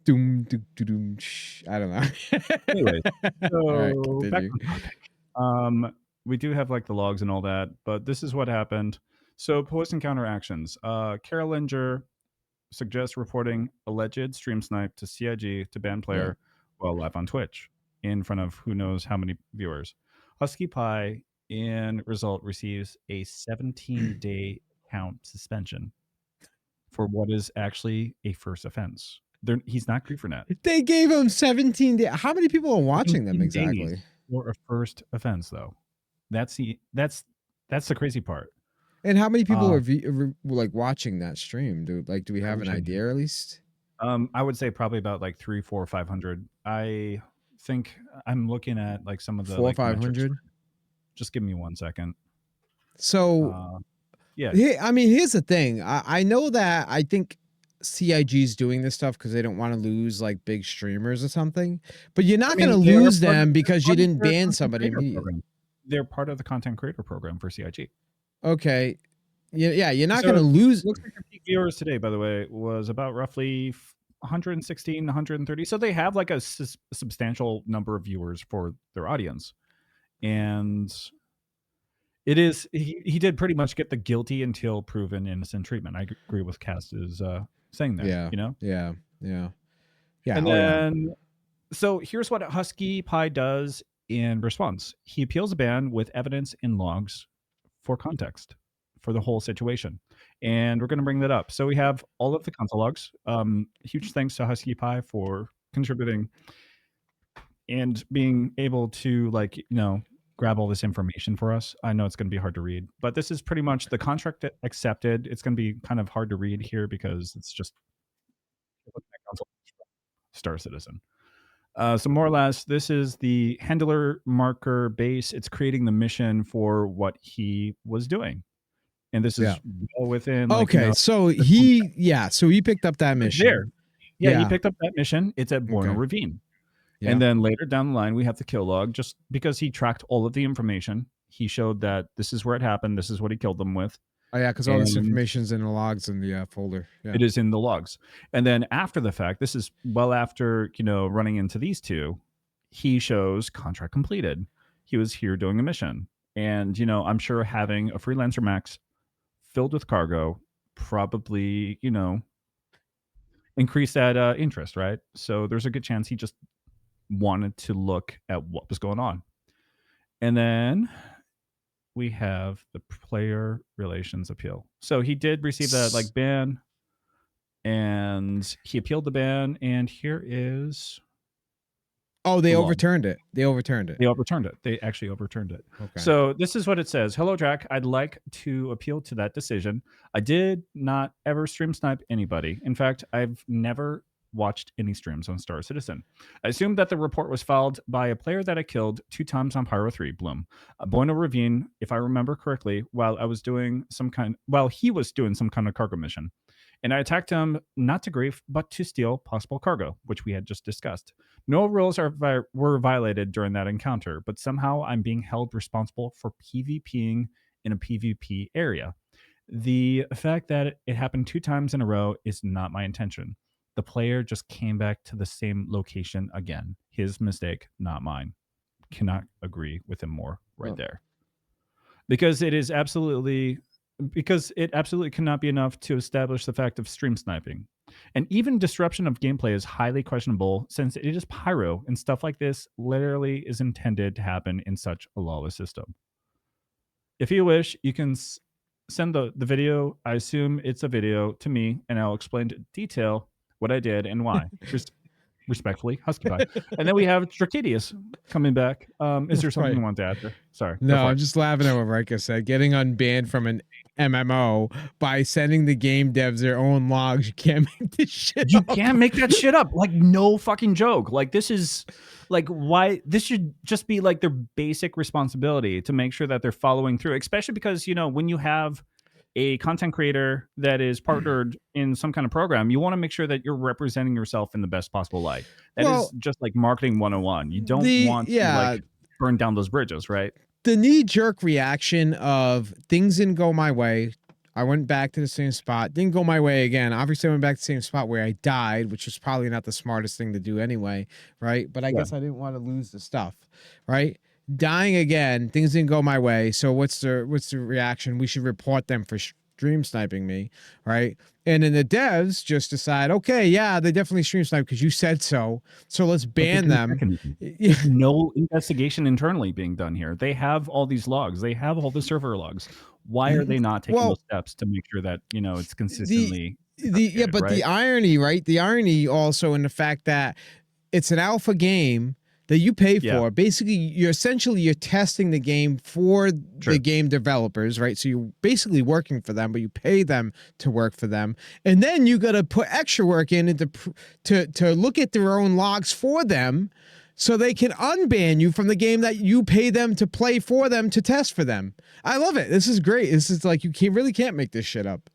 Doom, doom, doom, doom, shh. I don't know. Anyway, All right, so back continue. on topic. We do have like the logs and all that, but this is what happened. So post and counter actions. Karolinger suggests reporting alleged stream snipe to CIG to ban player while live on Twitch in front of who knows how many viewers. HuskyPie in result receives a 17-day account suspension for what is actually a first offense. He's not Griefernet. They gave him 17 days. How many people are watching them 17 days exactly? for a first offense, though. That's the crazy part. And how many people are like watching that stream, dude? Like, do we have an idea at least? I would say probably about like 300, 400, 500. I think I'm looking at like some of the 400, like, 500. Just give me 1 second. So, yeah. I mean, here's the thing. I know that I think CIG's doing this stuff because they don't want to lose like big streamers or something. But you're not going to lose them because you didn't ban somebody immediately. They're part of the content creator program for CIG. Okay. Yeah, you're not going to lose. Looks like their peak viewers today, by the way, was about roughly 116, 130. So they have like a substantial number of viewers for their audience. And it is, he did pretty much get the guilty until proven innocent treatment. I agree with Cass is saying that, Yeah. you know? Yeah. And then, so here's what HuskyPie does in response. He appeals a ban with evidence in logs for context for the whole situation. And we're going to bring that up. So we have all of the console logs. Huge thanks to HuskyPie for contributing and being able to, like, you know, grab all this information for us. I know it's going to be hard to read, but this is pretty much the contract accepted. It's going to be kind of hard to read here because it's just StarCitizen. So more or less, this is the handler marker base. It's creating the mission for what he was doing. And this is well within. Like, okay, you know, so he picked up that mission. There. Yeah, he picked up that mission. It's at Borno Ravine. Yeah. And then later down the line, we have the kill log. Just because he tracked all of the information, he showed that this is where it happened. This is what he killed them with. Oh yeah, because all this information's in the logs in the folder. Yeah. It is in the logs. And then after the fact, this is well after, you know, running into these two, he shows contract completed. He was here doing a mission. And, you know, I'm sure having a freelancer max filled with cargo probably, you know, increase that interest, right? So there's a good chance he just wanted to look at what was going on. And then we have the player relations appeal. So he did receive that like ban, and he appealed the ban, and here is they overturned it. They overturned it. They actually overturned it. Okay. So this is what it says. Hello, Jack. I'd like to appeal to that decision. I did not ever stream snipe anybody. In fact, I've never watched any streams on StarCitizen. I assumed that the report was filed by a player that I killed 2 times on Pyro 3 Bloom. Borno Ravine, if I remember correctly, while he was doing some kind of cargo mission. And I attacked him not to grief, but to steal possible cargo, which we had just discussed. No rules were violated during that encounter, but somehow I'm being held responsible for PvPing in a PvP area. The fact that it happened 2 times in a row is not my intention. The player just came back to the same location again. His mistake, not mine. Cannot agree with him more there. Because it absolutely cannot be enough to establish the fact of stream sniping. And even disruption of gameplay is highly questionable since it is Pyro, and stuff like this literally is intended to happen in such a lawless system. If you wish, you can send the video, I assume it's a video, to me, and I'll explain in detail what I did and why. respectfully, HuskyPie. And then we have Dracadius coming back. Is there something Right. you want to add there? Sorry. go No, for I'm it. just laughing at what Rika said. Getting unbanned from an MMO by sending the game devs their own logs. You can't make this shit You up. can't make that shit up. Like, no fucking joke. Like, this is like why this should just be like their basic responsibility to make sure that they're following through, especially because, you know, when you have a content creator that is partnered in some kind of program, you want to make sure that you're representing yourself in the best possible light. That is Well, just like marketing 101. You don't want to like burn down those bridges, right? The knee-jerk reaction of things didn't go my way. I went back to the same spot. Didn't go my way again. Obviously, I went back to the same spot where I died, which was probably not the smartest thing to do anyway, right? But I guess I didn't want to lose the stuff, right? Dying again, things didn't go my way. So what's the reaction? We should report them for stream sniping me, right? And then the devs just decide, okay, yeah, they definitely stream snipe because you said so. So let's ban them. There's no investigation internally being done here. They have all these logs. They have all the server logs. Why are they not taking those steps to make sure that, you know, it's consistently but the irony, right? The irony also in the fact that it's an alpha game that you pay for. Basically, you're testing the game for the game developers, right? So you're basically working for them, but you pay them to work for them, and then you got to put extra work in to look at their own logs for them, so they can unban you from the game that you pay them to play for them to test for them. I love it. This is great. This is like really can't make this shit up.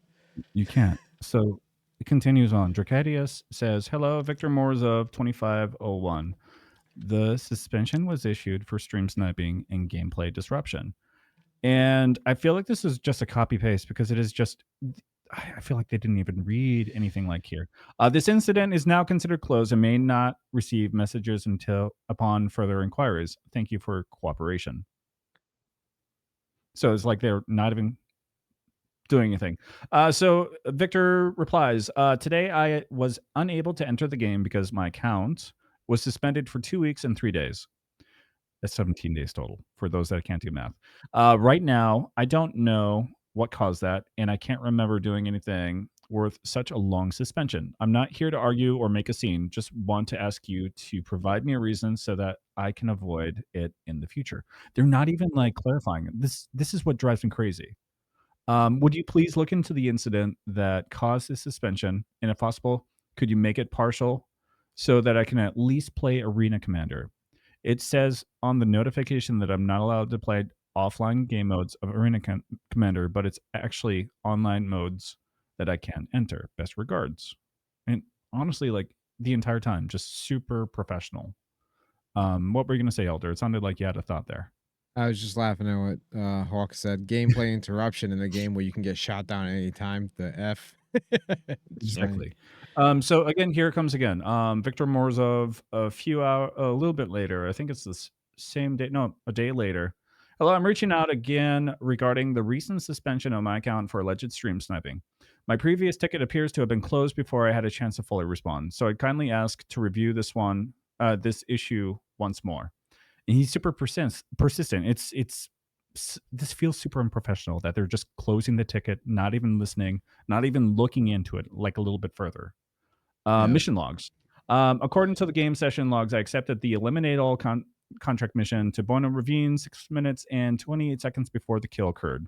You can't. So it continues on. Dracadius says, "Hello, Victor Morzov 2501. The suspension was issued for stream sniping and gameplay disruption." And I feel like this is just a copy paste because it is just, I feel like they didn't even read anything like here. This incident is now considered closed and may not receive messages until upon further inquiries. Thank you for cooperation. So it's like they're not even doing anything. So Victor replies, today I was unable to enter the game because my account was suspended for 2 weeks and 3 days. That's 17 days total for those that can't do math. Right now, I don't know what caused that, and I can't remember doing anything worth such a long suspension. I'm not here to argue or make a scene, just want to ask you to provide me a reason so that I can avoid it in the future. They're not even like clarifying. This is what drives me crazy. Would you please look into the incident that caused this suspension, and if possible, could you make it partial so that I can at least play Arena Commander? It says on the notification that I'm not allowed to play offline game modes of Arena Commander, but it's actually online modes that I can enter. Best regards. And honestly, like the entire time, just super professional. What were you going to say, Elder? It sounded like you had a thought there. I was just laughing at what Hawk said. Gameplay interruption in a game where you can get shot down at any time. The F. Exactly. So again, here it comes again. Victor Morzov, a little bit later. I think it's the same day. No, a day later. Hello, I'm reaching out again regarding the recent suspension of my account for alleged stream sniping. My previous ticket appears to have been closed before I had a chance to fully respond. So I kindly ask to review this this issue once more. And he's super persistent. This feels super unprofessional that they're just closing the ticket, not even listening, not even looking into it like a little bit further. Mission logs. According to the game session logs, I accepted the eliminate all contract mission to Bono Ravine 6 minutes and 28 seconds before the kill occurred.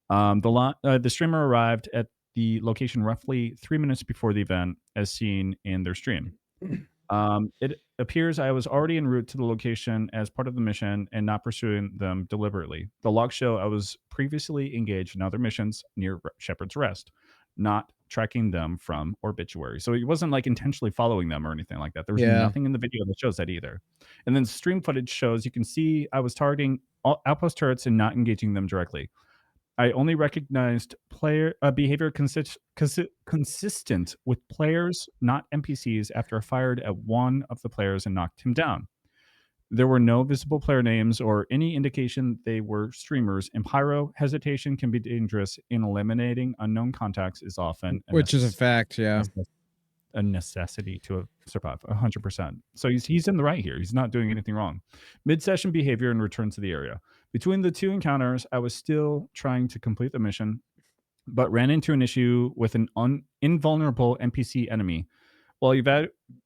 The streamer arrived at the location roughly 3 minutes before the event, as seen in their stream. It appears I was already en route to the location as part of the mission and not pursuing them deliberately. The logs show I was previously engaged in other missions near Shepherd's Rest, not tracking them from Obituary. So he wasn't like intentionally following them or anything like that. There was nothing in the video that shows that either. And then stream footage shows you can see I was targeting outpost turrets and not engaging them directly. I only recognized player behavior consistent with players, not NPCs, after I fired at one of the players and knocked him down. There were no visible player names or any indication they were streamers, and pyro hesitation can be dangerous, and eliminating unknown contacts is often which is a fact, yeah. A necessity to survive, 100%. So he's in the right here. He's not doing anything wrong. Mid-session behavior and return to the area. Between the two encounters, I was still trying to complete the mission, but ran into an issue with an invulnerable NPC enemy. While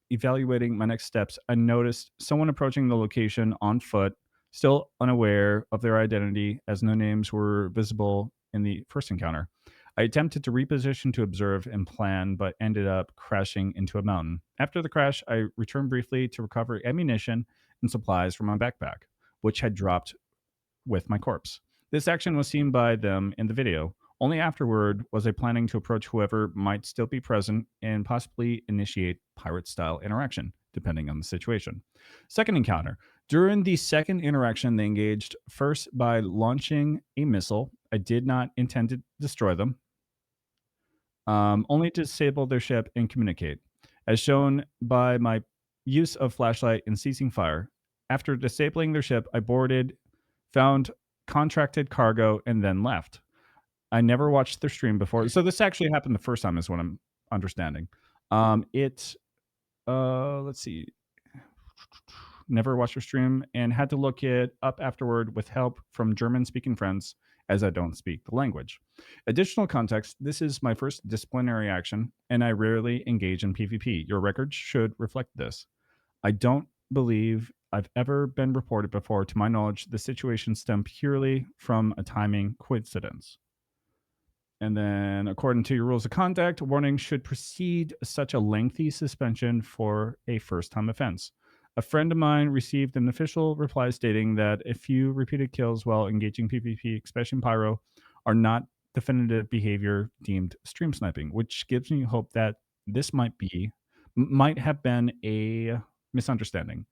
evaluating my next steps, I noticed someone approaching the location on foot, still unaware of their identity, as no names were visible in the first encounter. I attempted to reposition to observe and plan, but ended up crashing into a mountain. After the crash, I returned briefly to recover ammunition and supplies from my backpack, which had dropped with my corpse. This action was seen by them in the video. Only afterward was I planning to approach whoever might still be present and possibly initiate pirate-style interaction, depending on the situation. Second encounter. During the second interaction, they engaged first by launching a missile. I did not intend to destroy them, only to disable their ship and communicate, as shown by my use of flashlight and ceasing fire. After disabling their ship, I boarded, found contracted cargo, and then left. I never watched their stream before. So this actually happened the first time is what I'm understanding. Let's see. Never watched their stream and had to look it up afterward with help from German-speaking friends, as I don't speak the language. Additional context, this is my first disciplinary action, and I rarely engage in PvP. Your records should reflect this. I don't believe I've ever been reported before. To my knowledge, the situation stemmed purely from a timing coincidence. And then, according to your rules of conduct, warning should precede such a lengthy suspension for a first-time offense. A friend of mine received an official reply stating that a few repeated kills while engaging PvP, especially in Pyro, are not definitive behavior deemed stream sniping, which gives me hope that this might have been a misunderstanding.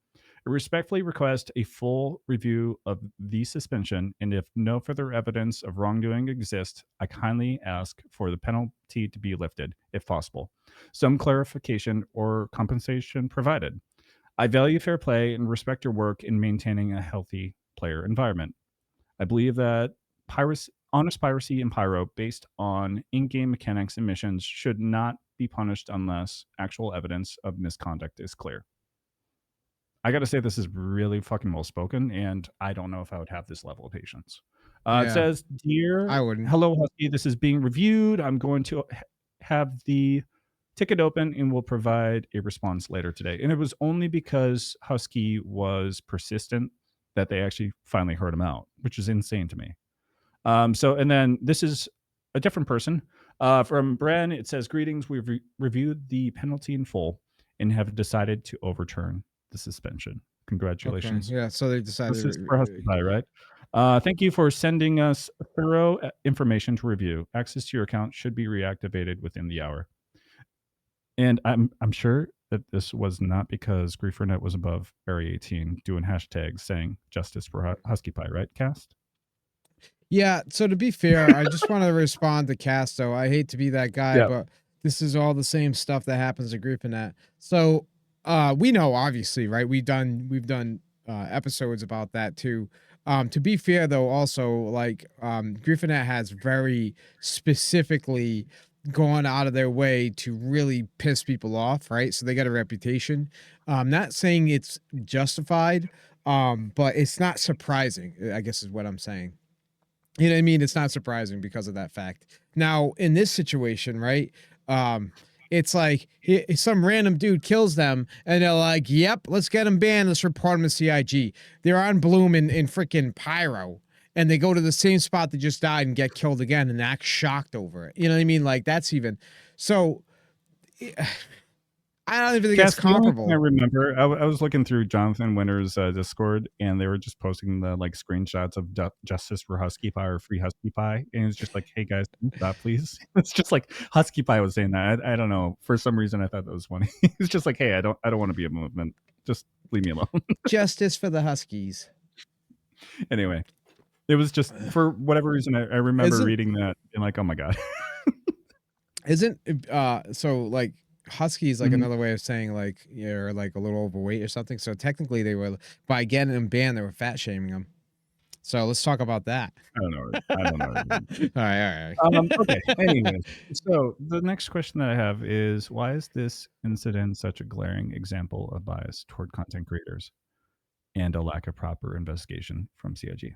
I respectfully request a full review of the suspension, and if no further evidence of wrongdoing exists, I kindly ask for the penalty to be lifted, if possible. Some clarification or compensation provided. I value fair play and respect your work in maintaining a healthy player environment. I believe that honest piracy in Pyro based on in-game mechanics and missions should not be punished unless actual evidence of misconduct is clear. I got to say, this is really fucking well spoken, and I don't know if I would have this level of patience. It says, "Dear, I wouldn't. Hello Husky, this is being reviewed. I'm going to have the ticket open and will provide a response later today." And it was only because Husky was persistent that they actually finally heard him out, which is insane to me. And then this is a different person from Bren. It says, "Greetings. We've reviewed the penalty in full and have decided to overturn the suspension. Congratulations." Okay. Yeah, so they decided. This is for HuskyPie, right? Thank you for sending us thorough information to review. Access to your account should be reactivated within the hour. And I'm sure that this was not because GrieferNet was above Area 18 doing hashtags saying justice for HuskyPie, right, Cast? Yeah, so to be fair, I just want to respond to Casto. I hate to be that guy, but this is all the same stuff that happens at GrieferNet. So we know, obviously, right? We've done episodes about that too. To be fair, though, also like GrieferNet has very specifically gone out of their way to really piss people off, right? So they got a reputation. Not saying it's justified, but it's not surprising, I guess is what I'm saying. You know what I mean? It's not surprising because of that fact. Now, in this situation, right? It's like some random dude kills them and they're like, yep, let's get him banned. Let's report him to CIG. They're on Bloom in freaking Pyro. And they go to the same spot that just died and get killed again and act shocked over it. You know what I mean? Like, that's even... So, I don't even think it's comparable. I remember, I was looking through Jonathan Winter's Discord, and they were just posting the like screenshots of justice for HuskyPie or free HuskyPie, and it's just like, hey guys, stop please. It's just like HuskyPie was saying that. I don't know. For some reason, I thought that was funny. It's just like, hey, I don't want to be a movement. Just leave me alone. Justice for the Huskies. Anyway, it was just for whatever reason. I remember reading that and like, oh my god. Isn't so like Husky is like another way of saying like you're like a little overweight or something. So technically they were, by getting him banned, they were fat shaming him. So let's talk about that. I don't know. All right. Okay. Anyways, so the next question that I have is, why is this incident such a glaring example of bias toward content creators and a lack of proper investigation from CIG?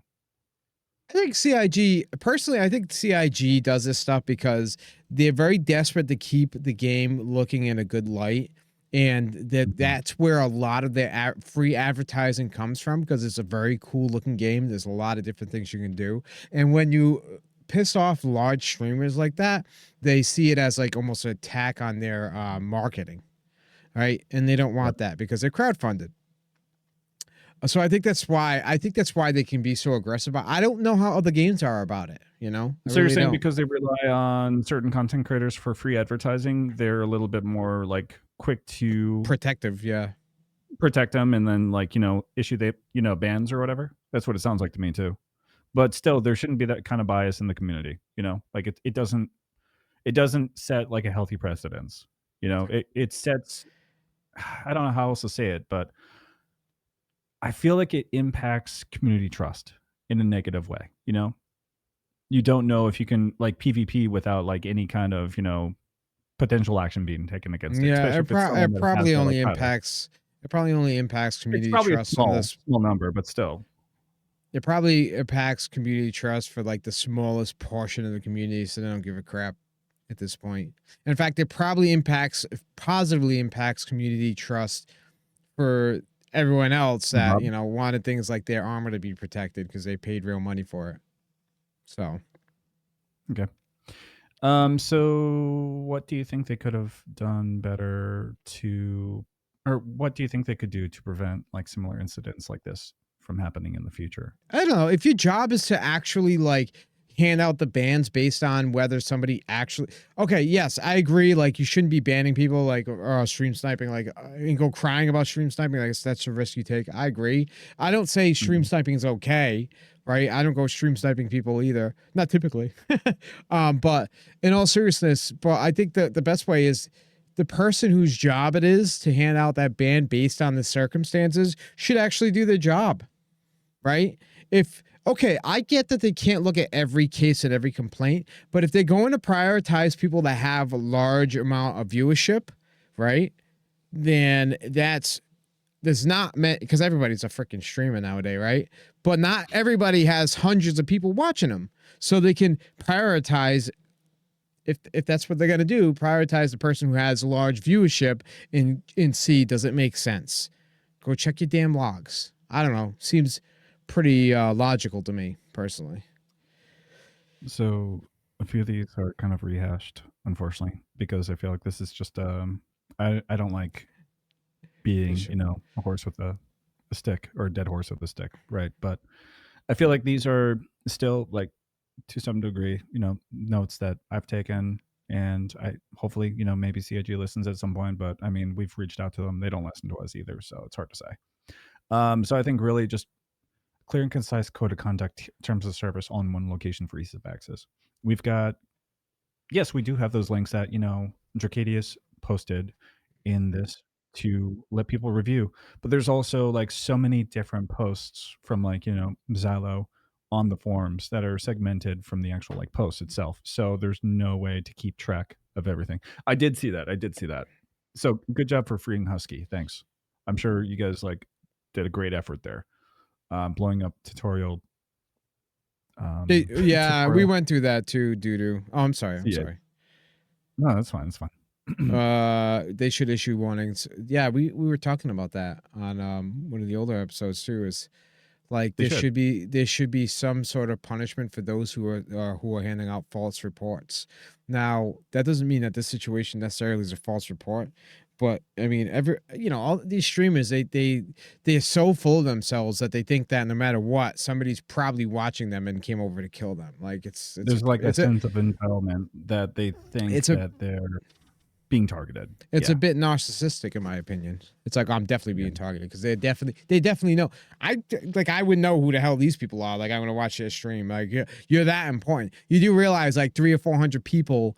I think personally, I think CIG does this stuff because they're very desperate to keep the game looking in a good light. and that's where a lot of the free advertising comes from, because it's a very cool looking game. There's a lot of different things you can do, and when you piss off large streamers like that, they see it as like almost an attack on their marketing, right? And they don't want that because they're crowdfunded. So I think that's why they can be so aggressive. I don't know how other games are about it, you know? So you're saying because they rely on certain content creators for free advertising, they're a little bit more like quick to protective, yeah. Protect them and then like, issue bans or whatever. That's what it sounds like to me too. But still, there shouldn't be that kind of bias in the community, like it doesn't set like a healthy precedence. It sets, I don't know how else to say it, but I feel like it impacts community trust in a negative way. You don't know if you can like PvP without like any kind of, potential action being taken against it. Yeah, it probably only impacts community trust. It's probably a small number, but still. It probably impacts community trust for like the smallest portion of the community, so they don't give a crap at this point. In fact, it probably positively impacts community trust for everyone else that wanted things like their armor to be protected because they paid real money for it. So okay. So what do you think they could have done better or what do you think they could do to prevent like similar incidents like this from happening in the future? I don't know. If your job is to actually like hand out the bans based on whether somebody actually, okay, yes, I agree. Like you shouldn't be banning people like stream sniping, like and go crying about stream sniping. Like that's a risk you take. I agree. I don't say stream sniping is okay, right? I don't go stream sniping people either, not typically. But in all seriousness, I think that the best way is the person whose job it is to hand out that ban based on the circumstances should actually do their job, right? Okay, I get that they can't look at every case and every complaint, but if they're going to prioritize people that have a large amount of viewership, right, then there's not meant, because everybody's a freaking streamer nowadays, right? But not everybody has hundreds of people watching them, so they can prioritize. If that's what they're gonna do, prioritize the person who has large viewership and see, does it make sense? Go check your damn logs. I don't know. Seems pretty logical to me personally. So a few of these are kind of rehashed, unfortunately, because I feel like this is just I don't like beating a horse with a stick, or a dead horse with a stick, right? But I feel like these are still like to some degree notes that I've taken, and I hopefully maybe CIG listens at some point, but I mean we've reached out to them, they don't listen to us either, so it's hard to say. So I think really just clear and concise code of conduct, terms of service on one location for ease of access. We've got, yes, we do have those links that, Dracadius posted in this to let people review, but there's also like so many different posts from like, Xylo on the forums that are segmented from the actual like post itself. So there's no way to keep track of everything. I did see that. So good job for freeing Husky. Thanks. I'm sure you guys like did a great effort there. Blowing up tutorial. Tutorial. We went through that too, doo-doo. Oh, I'm sorry. Sorry. No, that's fine. It's fine. They should issue warnings. Yeah, we were talking about that on one of the older episodes too. Is like there should be some sort of punishment for those who are handing out false reports. Now that doesn't mean that this situation necessarily is a false report. But I mean, all these streamers, they're so full of themselves that they think that no matter what, somebody's probably watching them and came over to kill them. Like there's like a sense of entitlement that they think that they're being targeted. It's a bit narcissistic, in my opinion. It's like, I'm definitely being targeted because they definitely know. I would know who the hell these people are. Like, I'm gonna watch their stream. Like, you're that important. You do realize like 300 or 400 people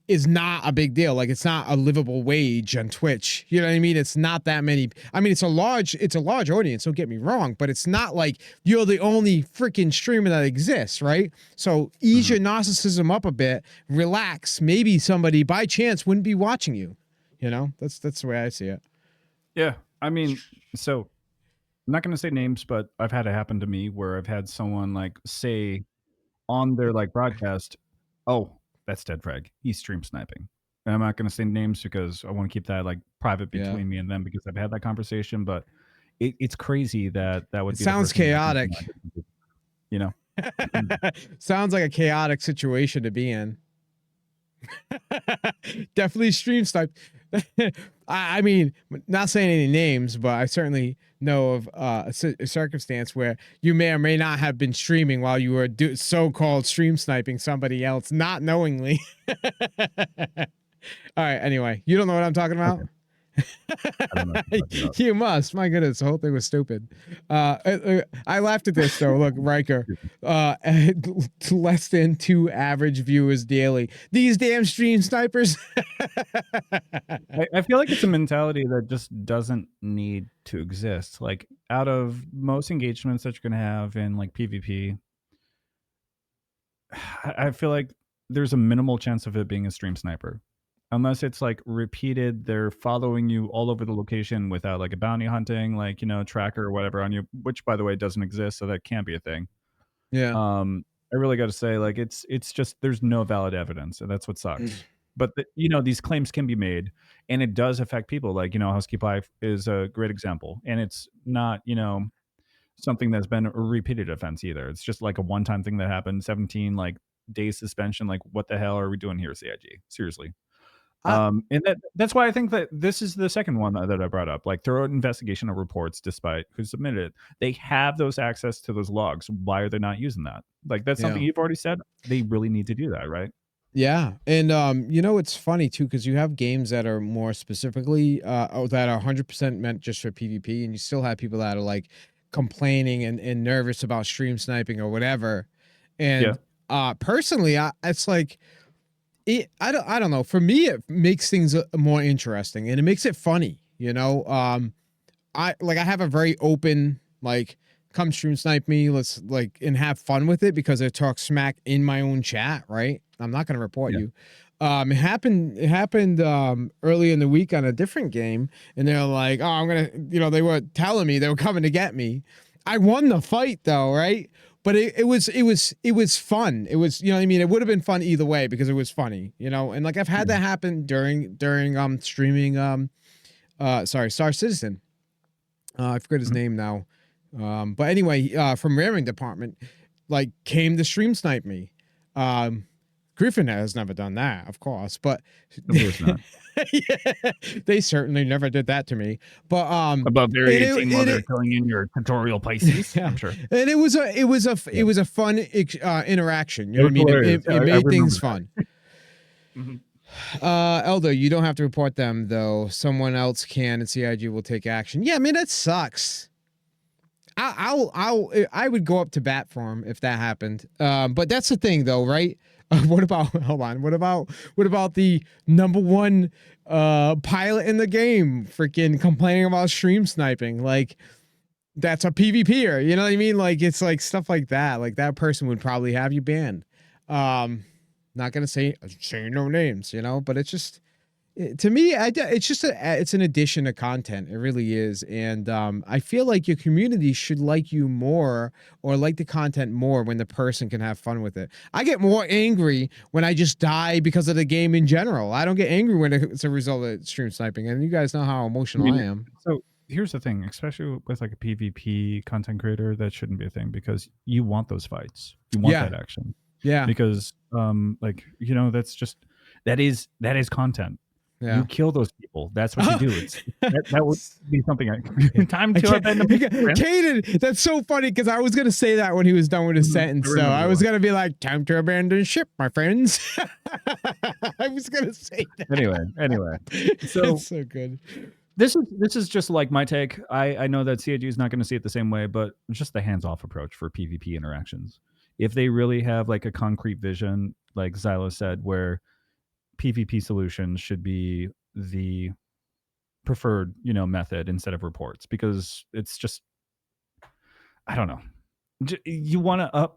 is not a big deal. Like, it's not a livable wage on Twitch. You know what I mean? It's not that many. I mean, it's a large audience, don't get me wrong, but it's not like you're the only freaking streamer that exists, right? So ease your narcissism up a bit, relax. Maybe somebody by chance wouldn't be watching you. That's the way I see it. Yeah. I mean, so I'm not going to say names, but I've had it happen to me where I've had someone like say on their like broadcast, oh, that's Dead Frag, he's stream sniping. and I'm not going to say names because I want to keep that like private Yeah. between me and them because I've had that conversation. But it's crazy that would It be. sounds the first thing that comes to chaotic. mind. You know. Sounds like a chaotic situation to be in. Definitely stream snipe. I mean, not saying any names, but I certainly know of a circumstance where you may or may not have been streaming while you were so-called stream sniping somebody else, not knowingly. All right. Anyway, you don't know what I'm talking about. Okay. I don't know what you're talking about. You must. My goodness, the whole thing was stupid. I laughed at this though. Look, Riker, less than 2 average viewers daily. These damn stream snipers. I feel like it's a mentality that just doesn't need to exist. Like out of most engagements that you're gonna have in like PvP, I feel like there's a minimal chance of it being a stream sniper. Unless it's like repeated, they're following you all over the location without like a bounty hunting, like, tracker or whatever on you, which by the way doesn't exist, so that can't be a thing. Yeah. I really got to say, like, it's just there's no valid evidence, and that's what sucks. But these claims can be made, and it does affect people. Like, HuskyPie is a great example, and it's not something that's been a repeated offense either. It's just like a one-time thing that happened, 17 like days suspension. Like, what the hell are we doing here, CIG? Seriously. And that's why I think that this is the second one that I brought up. Like, thorough investigation of reports, despite who submitted it. They have those access to those logs. Why are they not using that? Like, that's something you've already said. They really need to do that, right? Yeah, and it's funny too because you have games that are more specifically that are 100% meant just for PvP, and you still have people that are like complaining and nervous about stream sniping or whatever. And personally, it's like. I don't know. For me, it makes things more interesting and it makes it funny. I have a very open like, come stream snipe me. Let's and have fun with it because I talk smack in my own chat. Right. I'm not gonna report you. It happened early in the week on a different game, and they're like, oh, I'm gonna, they were telling me they were coming to get me. I won the fight though, right? But it was fun. It was, what I mean? It would have been fun either way because it was funny, and like I've had that happen during streaming StarCitizen. I forget his name now. But anyway, from Raring Department, like came to stream snipe me. Griffin has never done that, of course, but of course not. Yeah, they certainly never did that to me. But about variating while they're telling you in your tutorial places, yeah. I'm sure. And it was a fun interaction. You know what I mean? It made things fun. Elder, you don't have to report them though. Someone else can, and CIG will take action. Yeah, I mean that sucks. I would go up to bat for him if that happened. But that's the thing though, right? What about the #1 pilot in the game freaking complaining about stream sniping? Like, that's a PvPer, you know what I mean? Like, it's like stuff like that. Like, that person would probably have you banned. Not gonna say no names, but it's just, to me, it's an addition to content. It really is. And I feel like your community should like you more or like the content more when the person can have fun with it. I get more angry when I just die because of the game in general. I don't get angry when it's a result of stream sniping. And you guys know how emotional I am. So here's the thing, especially with like a PvP content creator, that shouldn't be a thing because you want those fights. You want that action. Yeah. Because that's just, that is content. Yeah. You kill those people. That's what you do. That would be something. Time to abandon Caden, that's so funny because I was gonna say that when he was done with his sentence. So I was gonna be like, "Time to abandon ship, my friends." I was gonna say that. Anyway. So that's so good. This is just like my take. I know that CIG is not going to see it the same way, but just the hands-off approach for PvP interactions. If they really have like a concrete vision, like Xylo said, where PvP solutions should be the preferred, method instead of reports, because it's just, I don't know. You want to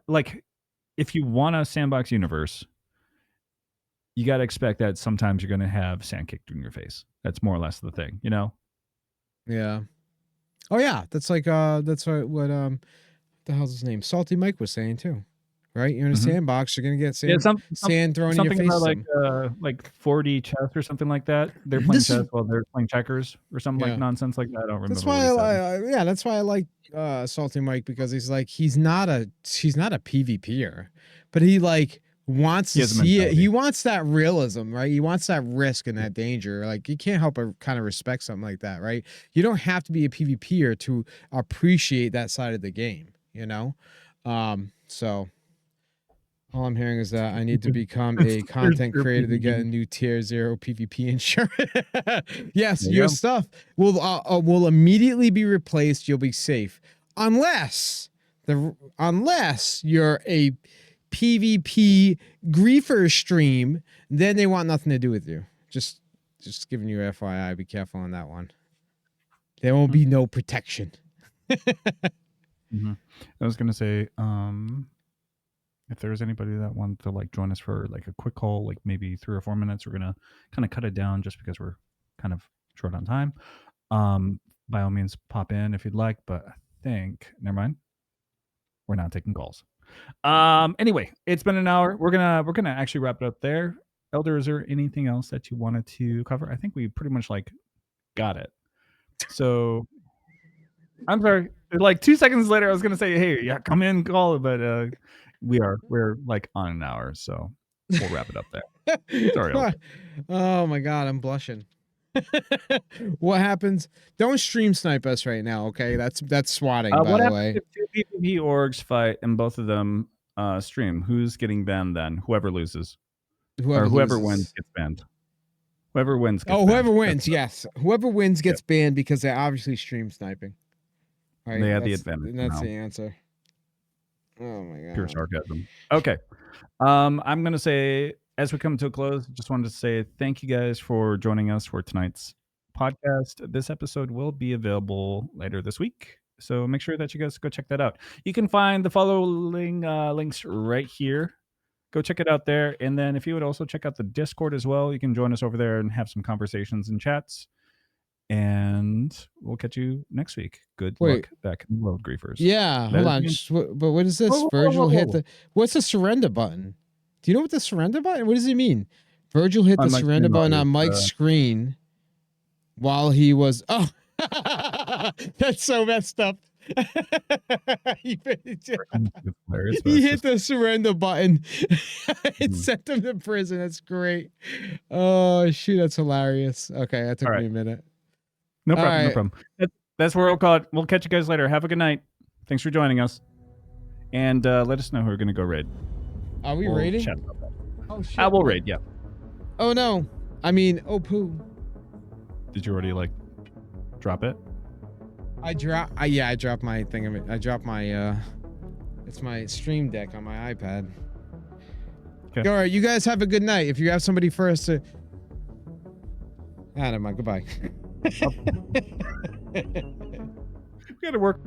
if you want a sandbox universe, you got to expect that sometimes you're going to have sand kicked in your face. That's more or less the thing, Yeah. Oh yeah, that's like what the hell's his name? Salty Mike was saying too, right? You're in a Mhm. sandbox. You're gonna get sand, sand thrown in your something face. about like 4D chess or something like that. They're playing This- chess while they're playing checkers or something like Yeah. nonsense like that. I don't remember That's what why he said. yeah, that's why I like Salty Mike, because he's not a PvPer, but he like wants He to has a see it. mentality. He wants that realism, right? He wants that risk and that danger. Like you can't help but kind of respect something like that, right? You don't have to be a PvPer to appreciate that side of the game, you know? So all I'm hearing is that I need to become a content Your creator to PvP. get a new tier 0 PvP insurance. Yes, There you your go. stuff will immediately be replaced. You'll be safe, unless you're a PvP griefer stream. Then they want nothing to do with you. Just giving you FYI. Be careful on that one. There won't be no protection. Mhm. I was gonna say, if there's anybody that wants to like join us for like a quick call, like maybe 3 or 4 minutes, we're gonna kind of cut it down just because we're kind of short on time. By all means, pop in if you'd like. But I think, never mind, we're not taking calls. Anyway, it's been an hour. We're gonna actually wrap it up there. Elder, is there anything else that you wanted to cover? I think we pretty much like got it. So I'm sorry. Like 2 seconds later, I was gonna say, "Hey, yeah, come in, call," but we're like on an hour, so we'll wrap it up there. Sorry, Elder. Oh my god, I'm blushing. What happens? Don't stream snipe us right now, okay? That's swatting, by What the happens way. if 2 PvP orgs fight and both of them stream? Who's getting banned then? Whoever loses, or whoever loses. wins gets banned. Whoever wins gets whoever banned. wins, yes. Whoever wins gets banned because they obviously stream sniping. Right? They had the That's- advantage That's now. the answer. Oh my god. Pure sarcasm. Okay. I'm going to say, as we come to a close, just wanted to say thank you guys for joining us for tonight's podcast. This episode will be available later this week, so make sure that you guys go check that out. You can find the following links right here. Go check it out there. And then if you would also check out the Discord as well, you can join us over there and have some conversations and chats. And we'll catch you next week. Good luck back in the world, griefers. Yeah, hold on. But what is this? Whoa, whoa, Virgil whoa, hit whoa. the. What's the surrender button? Do you know what the surrender button? What does it mean? Virgil hit the On my surrender screen button while on he was, Mike's screen while he was. Oh, that's so messed up. he hilarious, but he it's hit just- the surrender button. It Mhm. sent him to prison. That's great. Oh shoot, that's hilarious. Okay, that took All me right. a minute. No All problem. No right. problem. That's where we'll call it. We'll catch you guys later. Have a good night. Thanks for joining us. And let us know who we're going to go raid. Are we We'll raiding? chat about that. Oh shit. We'll raid, yeah. Oh no. I mean, oh poo. Did you already like drop it? I dropped my thing of it. I dropped my it's my stream deck on my iPad. Okay. All right, you guys have a good night. If you have somebody for us to never mind. Goodbye. We got to work.